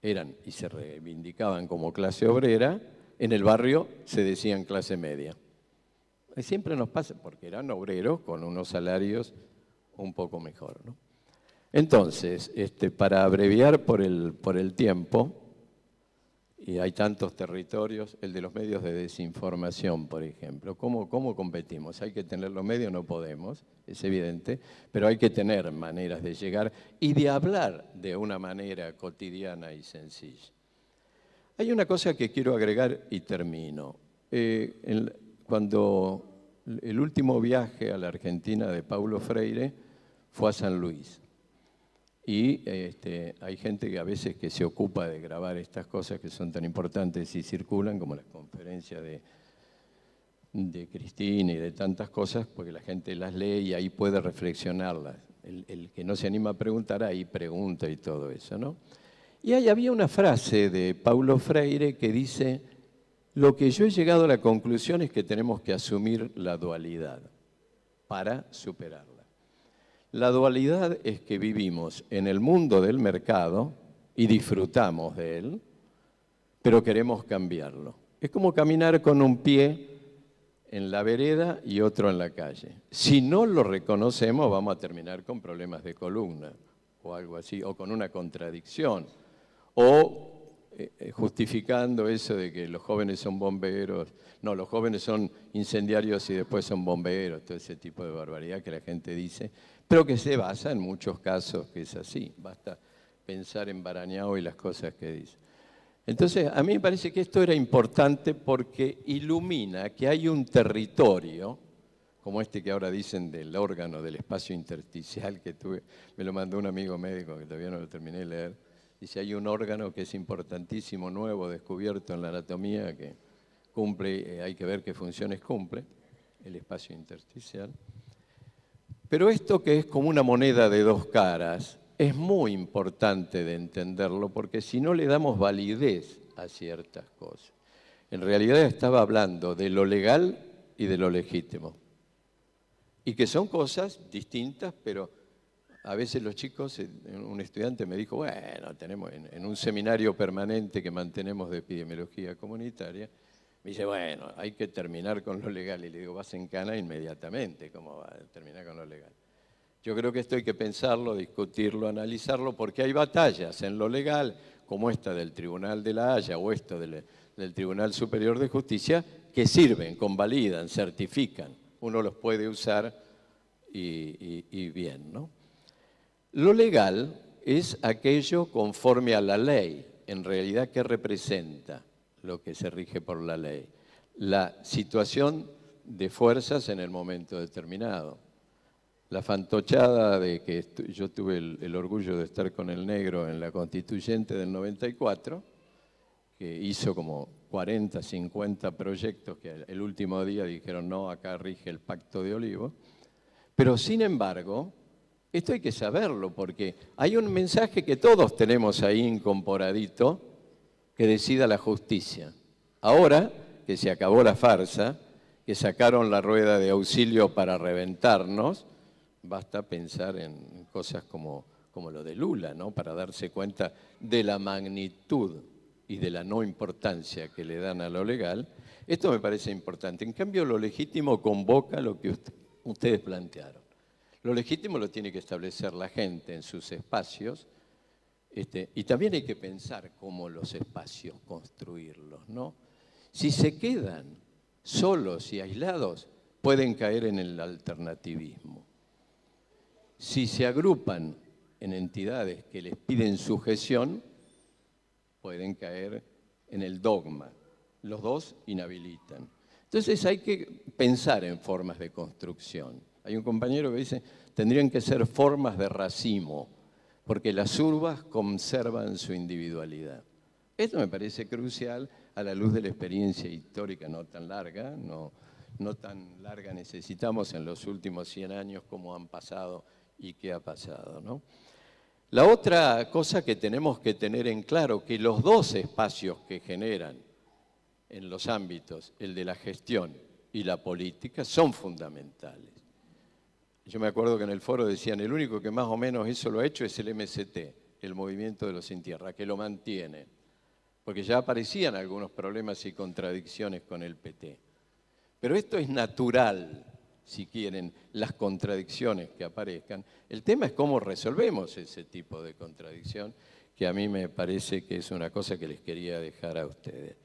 eran y se reivindicaban como clase obrera, en el barrio se decían clase media. Y siempre nos pasa, porque eran obreros con unos salarios un poco mejor, ¿no? Entonces, para abreviar por el tiempo, y hay tantos territorios, el de los medios de desinformación, por ejemplo. ¿Cómo competimos? Hay que tener los medios, no podemos, es evidente, pero hay que tener maneras de llegar y de hablar de una manera cotidiana y sencilla. Hay una cosa que quiero agregar y termino. Cuando el último viaje a la Argentina de Paulo Freire fue a San Luis. Y hay gente que a veces que se ocupa de grabar estas cosas que son tan importantes y circulan, como las conferencias de Cristina y de tantas cosas, porque la gente las lee y ahí puede reflexionarlas. El que no se anima a preguntar, ahí pregunta y todo eso, ¿no? Y ahí había una frase de Paulo Freire que dice: lo que yo he llegado a la conclusión es que tenemos que asumir la dualidad para superarla. La dualidad es que vivimos en el mundo del mercado y disfrutamos de él, pero queremos cambiarlo. Es como caminar con un pie en la vereda y otro en la calle. Si no lo reconocemos, vamos a terminar con problemas de columna o algo así, o con una contradicción, o justificando eso de que los jóvenes son bomberos, no, los jóvenes son incendiarios y después son bomberos, todo ese tipo de barbaridad que la gente dice, pero que se basa en muchos casos que es así, basta pensar en Barañao y las cosas que dice. Entonces, a mí me parece que esto era importante porque ilumina que hay un territorio, como este que ahora dicen del órgano del espacio intersticial que tuve, me lo mandó un amigo médico que todavía no lo terminé de leer, dice, hay un órgano que es importantísimo, nuevo, descubierto en la anatomía, que cumple, hay que ver qué funciones cumple, el espacio intersticial. Pero esto que es como una moneda de dos caras, es muy importante de entenderlo, porque si no le damos validez a ciertas cosas. En realidad estaba hablando de lo legal y de lo legítimo. Y que son cosas distintas, pero a veces los chicos, un estudiante me dijo, bueno, tenemos en un seminario permanente que mantenemos de epidemiología comunitaria, me dice, bueno, hay que terminar con lo legal. Y le digo, vas en cana inmediatamente, ¿cómo va a terminar con lo legal? Yo creo que esto hay que pensarlo, discutirlo, analizarlo, porque hay batallas en lo legal, como esta del Tribunal de la Haya o esto del Tribunal Superior de Justicia, que sirven, convalidan, certifican. Uno los puede usar y bien, ¿no? Lo legal es aquello conforme a la ley. En realidad, ¿qué representa lo que se rige por la ley? La situación de fuerzas en el momento determinado. La fantochada de que yo tuve el orgullo de estar con el negro en la Constituyente del 94, que hizo como 40, 50 proyectos que el último día dijeron no, acá rige el Pacto de Olivos. Pero sin embargo, esto hay que saberlo porque hay un mensaje que todos tenemos ahí incorporadito que decida la justicia. Ahora que se acabó la farsa, que sacaron la rueda de auxilio para reventarnos, basta pensar en cosas como lo de Lula, ¿no? Para darse cuenta de la magnitud y de la no importancia que le dan a lo legal. Esto me parece importante. En cambio, lo legítimo convoca lo que ustedes plantearon. Lo legítimo lo tiene que establecer la gente en sus espacios, y también hay que pensar cómo los espacios construirlos, ¿no? Si se quedan solos y aislados, pueden caer en el alternativismo. Si se agrupan en entidades que les piden sujeción, pueden caer en el dogma. Los dos inhabilitan. Entonces hay que pensar en formas de construcción. Hay un compañero que dice, tendrían que ser formas de racimo, porque las urbas conservan su individualidad. Esto me parece crucial a la luz de la experiencia histórica no tan larga, no tan larga necesitamos en los últimos 100 años cómo han pasado y qué ha pasado, ¿no? La otra cosa que tenemos que tener en claro, que los dos espacios que generan en los ámbitos, el de la gestión y la política, son fundamentales. Yo me acuerdo que en el foro decían, el único que más o menos eso lo ha hecho es el MST, el Movimiento de los Sin Tierra, que lo mantiene, porque ya aparecían algunos problemas y contradicciones con el PT. Pero esto es natural, si quieren, las contradicciones que aparezcan. El tema es cómo resolvemos ese tipo de contradicción, que a mí me parece que es una cosa que les quería dejar a ustedes.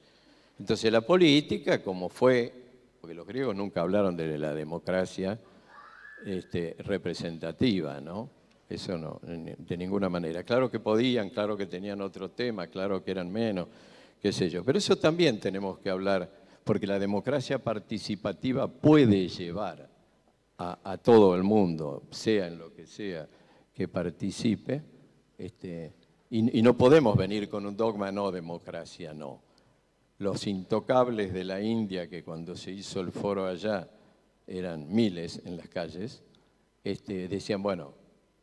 Entonces la política, como fue, porque los griegos nunca hablaron de la democracia representativa, ¿no? Eso no, de ninguna manera. Claro que podían, claro que tenían otro tema, claro que eran menos, qué sé yo. Pero eso también tenemos que hablar, porque la democracia participativa puede llevar a todo el mundo, sea en lo que sea que participe, y no podemos venir con un dogma, no, democracia, no. Los intocables de la India, que cuando se hizo el foro allá eran miles en las calles, decían, bueno,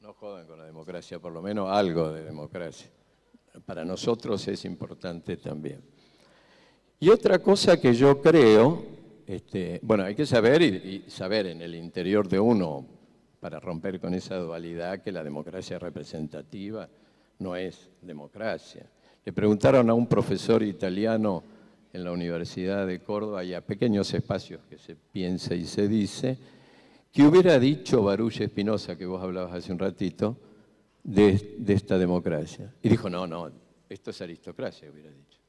no jodan con la democracia, por lo menos algo de democracia. Para nosotros es importante también. Y otra cosa que yo creo, bueno, hay que saber y saber en el interior de uno, para romper con esa dualidad, que la democracia representativa no es democracia. Le preguntaron a un profesor italiano en la Universidad de Córdoba, y a pequeños espacios que se piensa y se dice, ¿qué hubiera dicho Baruch Spinoza, que vos hablabas hace un ratito, de esta democracia? Y dijo, no, esto es aristocracia, hubiera dicho.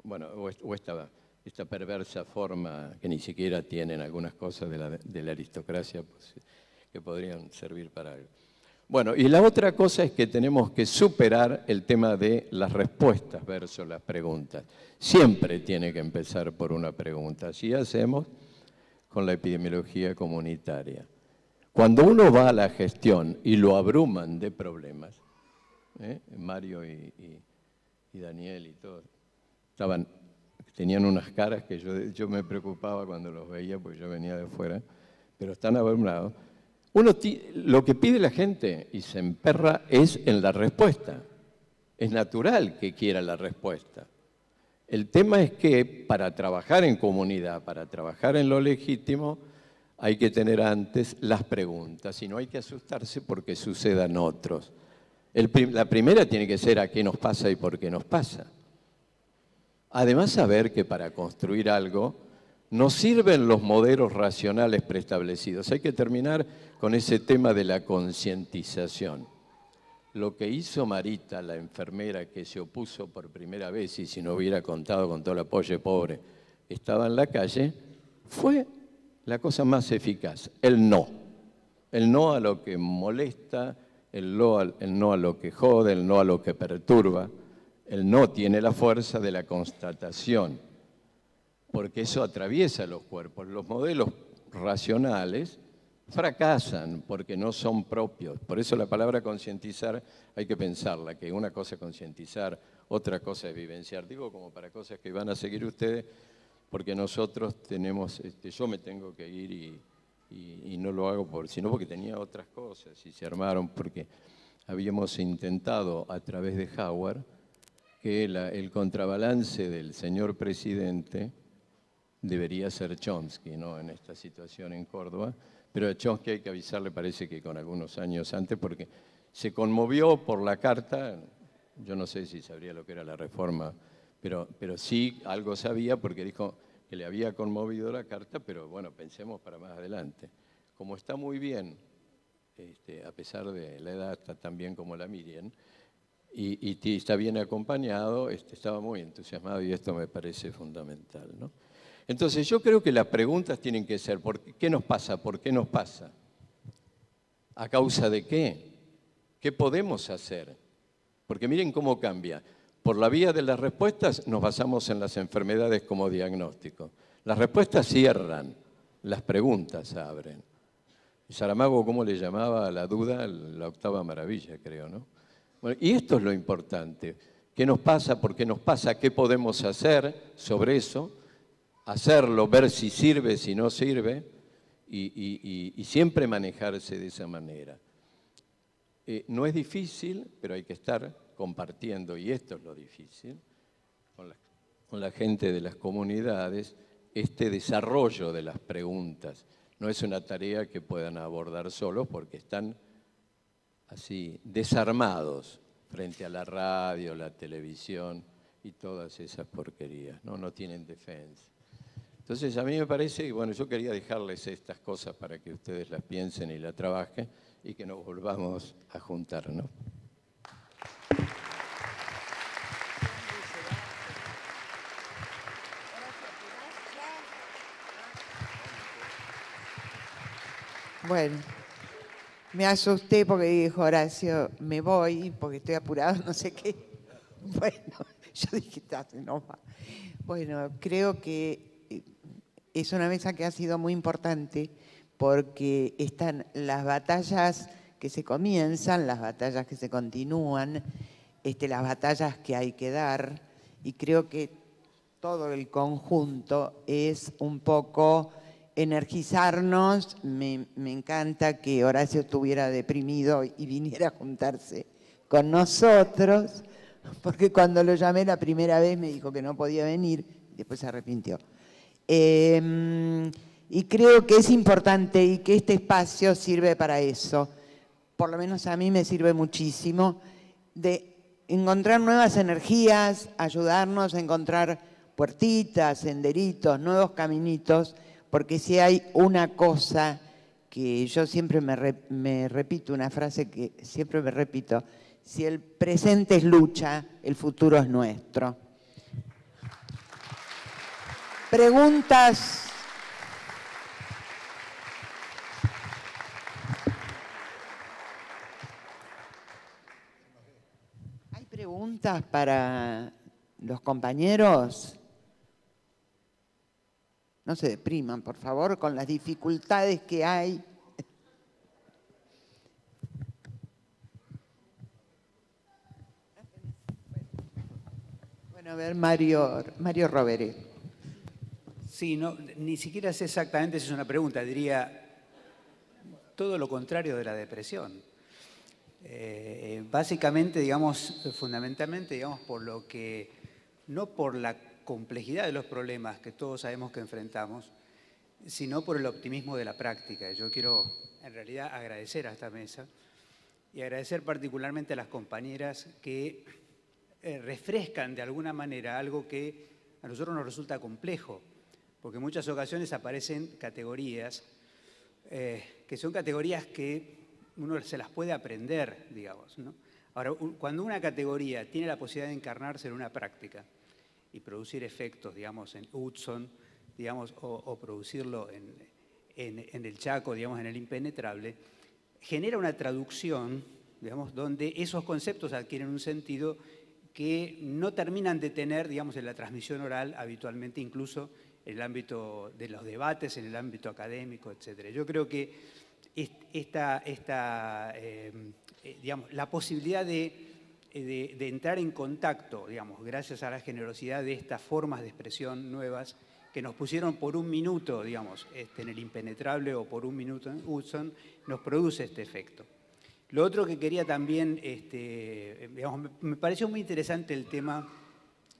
Bueno, o esta perversa forma que ni siquiera tienen algunas cosas de la aristocracia, pues, que podrían servir para algo. Bueno, y la otra cosa es que tenemos que superar el tema de las respuestas versus las preguntas. Siempre tiene que empezar por una pregunta. Así hacemos con la epidemiología comunitaria. Cuando uno va a la gestión y lo abruman de problemas, Mario y Daniel y todos, tenían unas caras que yo me preocupaba cuando los veía, porque yo venía de fuera, pero están abrumados. Lo que pide la gente y se emperra es en la respuesta. Es natural que quiera la respuesta. El tema es que para trabajar en comunidad, para trabajar en lo legítimo, hay que tener antes las preguntas y no hay que asustarse porque sucedan otros. La primera tiene que ser a qué nos pasa y por qué nos pasa. Además, saber que para construir algo nos sirven los modelos racionales preestablecidos. Hay que terminar con ese tema de la concientización. Lo que hizo Marita, la enfermera que se opuso por primera vez, y si no hubiera contado con todo el apoyo pobre, estaba en la calle, fue la cosa más eficaz, el no. El no a lo que molesta, el no a lo que jode, el no a lo que perturba. El no tiene la fuerza de la constatación, porque eso atraviesa los cuerpos. Los modelos racionales fracasan porque no son propios. Por eso la palabra concientizar hay que pensarla, que una cosa es concientizar, otra cosa es vivenciar. Digo como para cosas que van a seguir ustedes, porque nosotros tenemos, yo me tengo que ir y no lo hago sino porque tenía otras cosas y se armaron, porque habíamos intentado a través de Howard que el contrabalance del señor presidente debería ser Chomsky, ¿no? En esta situación en Córdoba, pero a Chomsky hay que avisarle, parece que con algunos años antes, porque se conmovió por la carta. Yo no sé si sabría lo que era la reforma, pero sí algo sabía, porque dijo que le había conmovido la carta, pero bueno, pensemos para más adelante. Como está muy bien a pesar de la edad, está tan bien como la Miriam, y está bien acompañado, estaba muy entusiasmado y esto me parece fundamental, ¿no? Entonces yo creo que las preguntas tienen que ser, ¿qué nos pasa? ¿Por qué nos pasa? ¿A causa de qué? ¿Qué podemos hacer? Porque miren cómo cambia. Por la vía de las respuestas nos basamos en las enfermedades como diagnóstico. Las respuestas cierran, las preguntas abren. Saramago, ¿cómo le llamaba a la duda? La octava maravilla, creo, ¿no? Bueno, y esto es lo importante. ¿Qué nos pasa? ¿Por qué nos pasa? ¿Qué podemos hacer sobre eso? Hacerlo, ver si sirve, si no sirve, y siempre manejarse de esa manera. No es difícil, pero hay que estar compartiendo, y esto es lo difícil, con la gente de las comunidades, este desarrollo de las preguntas. No es una tarea que puedan abordar solos porque están así desarmados frente a la radio, la televisión y todas esas porquerías, ¿no? No tienen defensa. Entonces a mí me parece, y bueno, yo quería dejarles estas cosas para que ustedes las piensen y las trabajen y que nos volvamos a juntar, ¿no? Bueno, me asusté porque dijo Horacio, me voy porque estoy apurado, no sé qué. Bueno, yo dije, no va. Bueno, creo que es una mesa que ha sido muy importante porque están las batallas que se comienzan, las batallas que se continúan, las batallas que hay que dar, y creo que todo el conjunto es un poco energizarnos. Me encanta que Horacio estuviera deprimido y viniera a juntarse con nosotros, porque cuando lo llamé la primera vez me dijo que no podía venir, y después se arrepintió. Y creo que es importante y que este espacio sirve para eso. Por lo menos a mí me sirve muchísimo de encontrar nuevas energías, ayudarnos a encontrar puertitas, senderitos, nuevos caminitos, porque si hay una cosa que yo siempre me repito, una frase que siempre me repito, si el presente es lucha, el futuro es nuestro. Preguntas. ¿Hay preguntas para los compañeros? No se depriman, por favor, con las dificultades que hay. Bueno, a ver, Mario Rovere. Sí, no, ni siquiera sé exactamente si es una pregunta, diría todo lo contrario de la depresión. Básicamente, digamos, fundamentalmente, digamos, por lo que, no por la complejidad de los problemas que todos sabemos que enfrentamos, sino por el optimismo de la práctica. Yo quiero, en realidad, agradecer a esta mesa y agradecer particularmente a las compañeras que refrescan de alguna manera algo que a nosotros nos resulta complejo, porque en muchas ocasiones aparecen categorías que son categorías que uno se las puede aprender, digamos, ¿no? Ahora, cuando una categoría tiene la posibilidad de encarnarse en una práctica y producir efectos, digamos, en Hudson, digamos, o producirlo en el Chaco, digamos, en el impenetrable, genera una traducción, digamos, donde esos conceptos adquieren un sentido que no terminan de tener, digamos, en la transmisión oral habitualmente, incluso en el ámbito de los debates, en el ámbito académico, etc. Yo creo que digamos, la posibilidad de entrar en contacto, digamos, gracias a la generosidad de estas formas de expresión nuevas que nos pusieron por un minuto, digamos, en el impenetrable o por un minuto en Hudson, nos produce este efecto. Lo otro que quería también, digamos, me pareció muy interesante el tema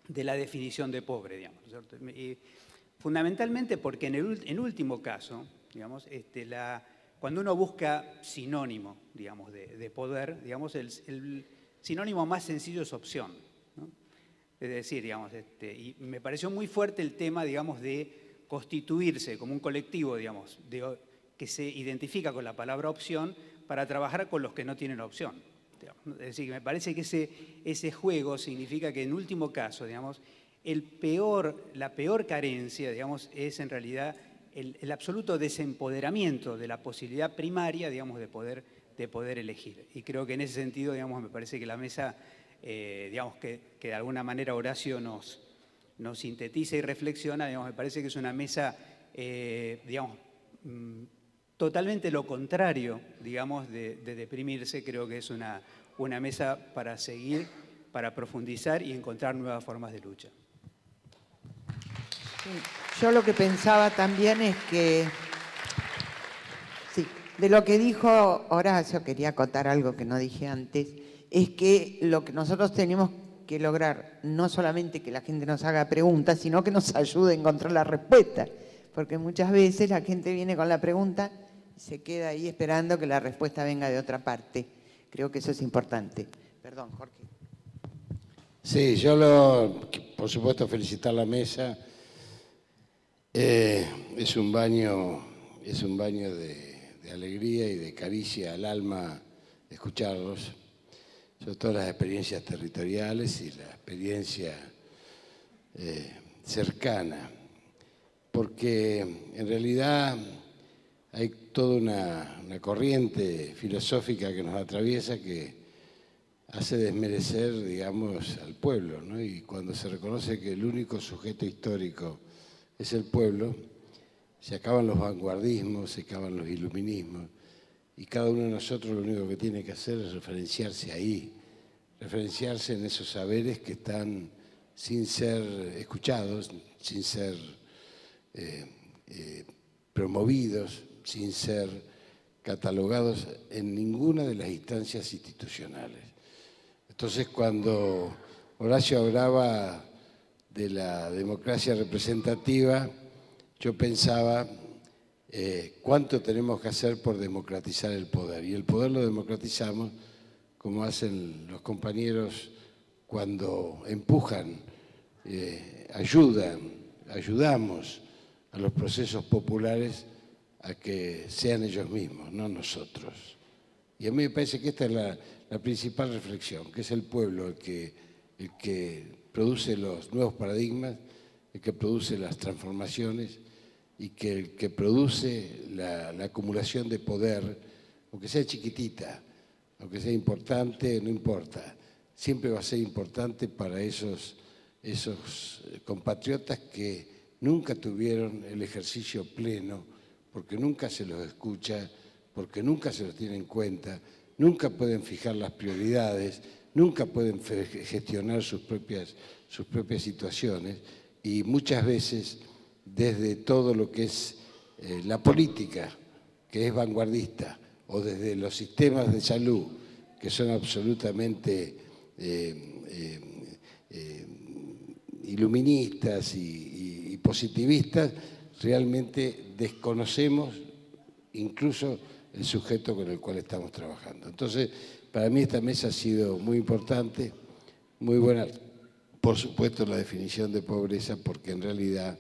de la definición de pobre, digamos, ¿cierto? Fundamentalmente porque en último caso, digamos, cuando uno busca sinónimo, digamos, de poder, digamos, el sinónimo más sencillo es opción, ¿no? Es decir, digamos, y me pareció muy fuerte el tema, digamos, de constituirse como un colectivo, digamos, que se identifica con la palabra opción para trabajar con los que no tienen opción. Es decir, me parece que ese juego significa que en último caso, digamos, la peor carencia, digamos, es en realidad el absoluto desempoderamiento de la posibilidad primaria, digamos, de poder elegir. Y creo que en ese sentido, digamos, me parece que la mesa, digamos, que de alguna manera Horacio nos sintetiza y reflexiona, digamos, me parece que es una mesa, digamos, totalmente lo contrario, digamos, de deprimirse. Creo que es una mesa para seguir, para profundizar y encontrar nuevas formas de lucha. Yo lo que pensaba también es que, sí, de lo que dijo Horacio, quería acotar algo que no dije antes, es que lo que nosotros tenemos que lograr, no solamente que la gente nos haga preguntas, sino que nos ayude a encontrar la respuesta, porque muchas veces la gente viene con la pregunta y se queda ahí esperando que la respuesta venga de otra parte. Creo que eso es importante. Perdón, Jorge. Sí, por supuesto, felicitar la mesa. Es un baño de alegría y de caricia al alma escucharlos, sobre todo las experiencias territoriales y la experiencia cercana, porque en realidad hay toda una corriente filosófica que nos atraviesa que hace desmerecer, digamos, al pueblo, ¿no? Y cuando se reconoce que el único sujeto histórico es el pueblo, se acaban los vanguardismos, se acaban los iluminismos, y cada uno de nosotros lo único que tiene que hacer es referenciarse ahí, referenciarse en esos saberes que están sin ser escuchados, sin ser promovidos, sin ser catalogados en ninguna de las instancias institucionales. Entonces, cuando Horacio hablaba de la democracia representativa, yo pensaba cuánto tenemos que hacer por democratizar el poder. Y el poder lo democratizamos como hacen los cuando empujan, ayudamos a los procesos populares a que sean ellos mismos, no nosotros. Y a mí me parece que esta es la principal reflexión, que es el pueblo el que produce los nuevos paradigmas, el que produce las transformaciones y que el que produce la acumulación de poder, aunque sea chiquitita, aunque sea importante, no importa, siempre va a ser importante para esos compatriotas que nunca tuvieron el ejercicio pleno, porque nunca se los escucha, porque nunca se los tiene en cuenta, nunca pueden fijar las prioridades, nunca pueden gestionar sus propias situaciones y muchas veces desde todo lo que es la política, que es vanguardista, o desde los sistemas de salud, que son absolutamente iluministas y positivistas, realmente desconocemos incluso el sujeto con el cual estamos trabajando. Entonces, para mí esta mesa ha sido muy importante, muy buena, por supuesto, la definición de pobreza, porque en realidad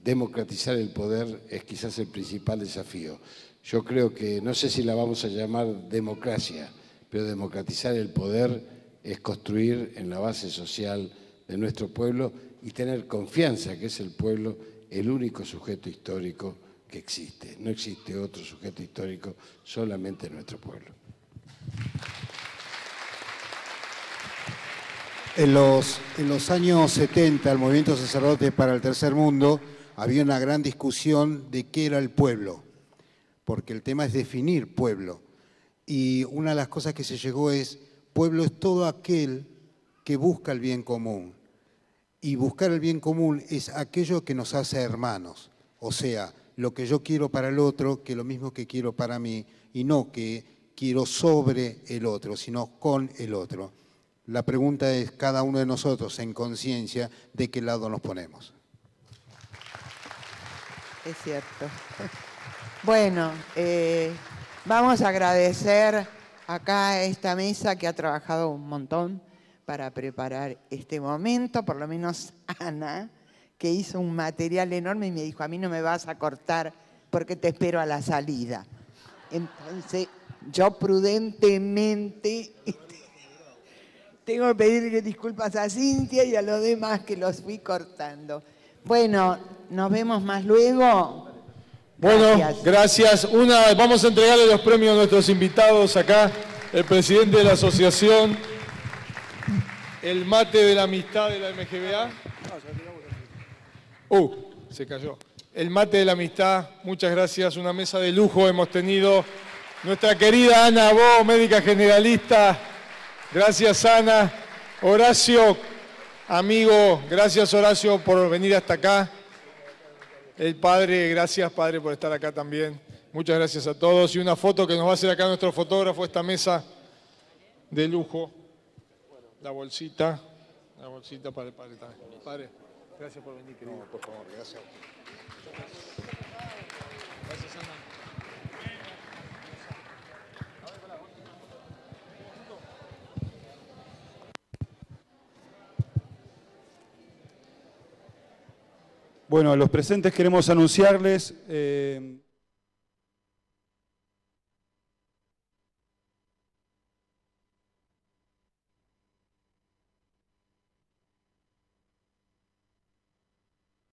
democratizar el poder es quizás el principal desafío. Yo creo que, no sé si la vamos a llamar democracia, pero democratizar el poder es construir en la base social de nuestro pueblo y tener confianza que es el pueblo el único sujeto histórico que existe. No existe otro sujeto histórico, solamente nuestro pueblo. En los años 70, el movimiento sacerdote para el Tercer Mundo, había una gran discusión de qué era el pueblo, porque el tema es definir pueblo. Y una de las cosas que se llegó es, pueblo es todo aquel que busca el bien común. Y buscar el bien común es aquello que nos hace hermanos. O sea, lo que yo quiero para el otro, que lo mismo que quiero para mí, y no que quiero sobre el otro, sino con el otro. La pregunta es, cada uno de nosotros, en conciencia, ¿de qué lado nos ponemos? Es cierto. Bueno, vamos a agradecer acá a esta mesa que ha trabajado un montón para preparar este momento, por lo menos Ana, que hizo un material enorme y me dijo, a mí no me vas a cortar porque te espero a la salida. Entonces, yo prudentemente tengo que pedirle disculpas a Cintia y a los demás que los fui cortando. Bueno, nos vemos más luego. Bueno, gracias. Vamos a entregarle los premios a nuestros invitados acá. El presidente de la asociación, el mate de la amistad de la MGBA. Se cayó. El mate de la amistad, muchas gracias. Una mesa de lujo hemos tenido. Nuestra querida Ana Bo, médica generalista. Gracias, Ana. Horacio, amigo, gracias, Horacio, por venir hasta acá. El padre, gracias, padre, por estar acá también. Muchas gracias a todos. Y una foto que nos va a hacer acá nuestro fotógrafo, esta mesa de lujo. La bolsita para el padre también. Padre, gracias por venir, querido. No, por favor, gracias. Gracias, Ana. Bueno, a los presentes queremos anunciarles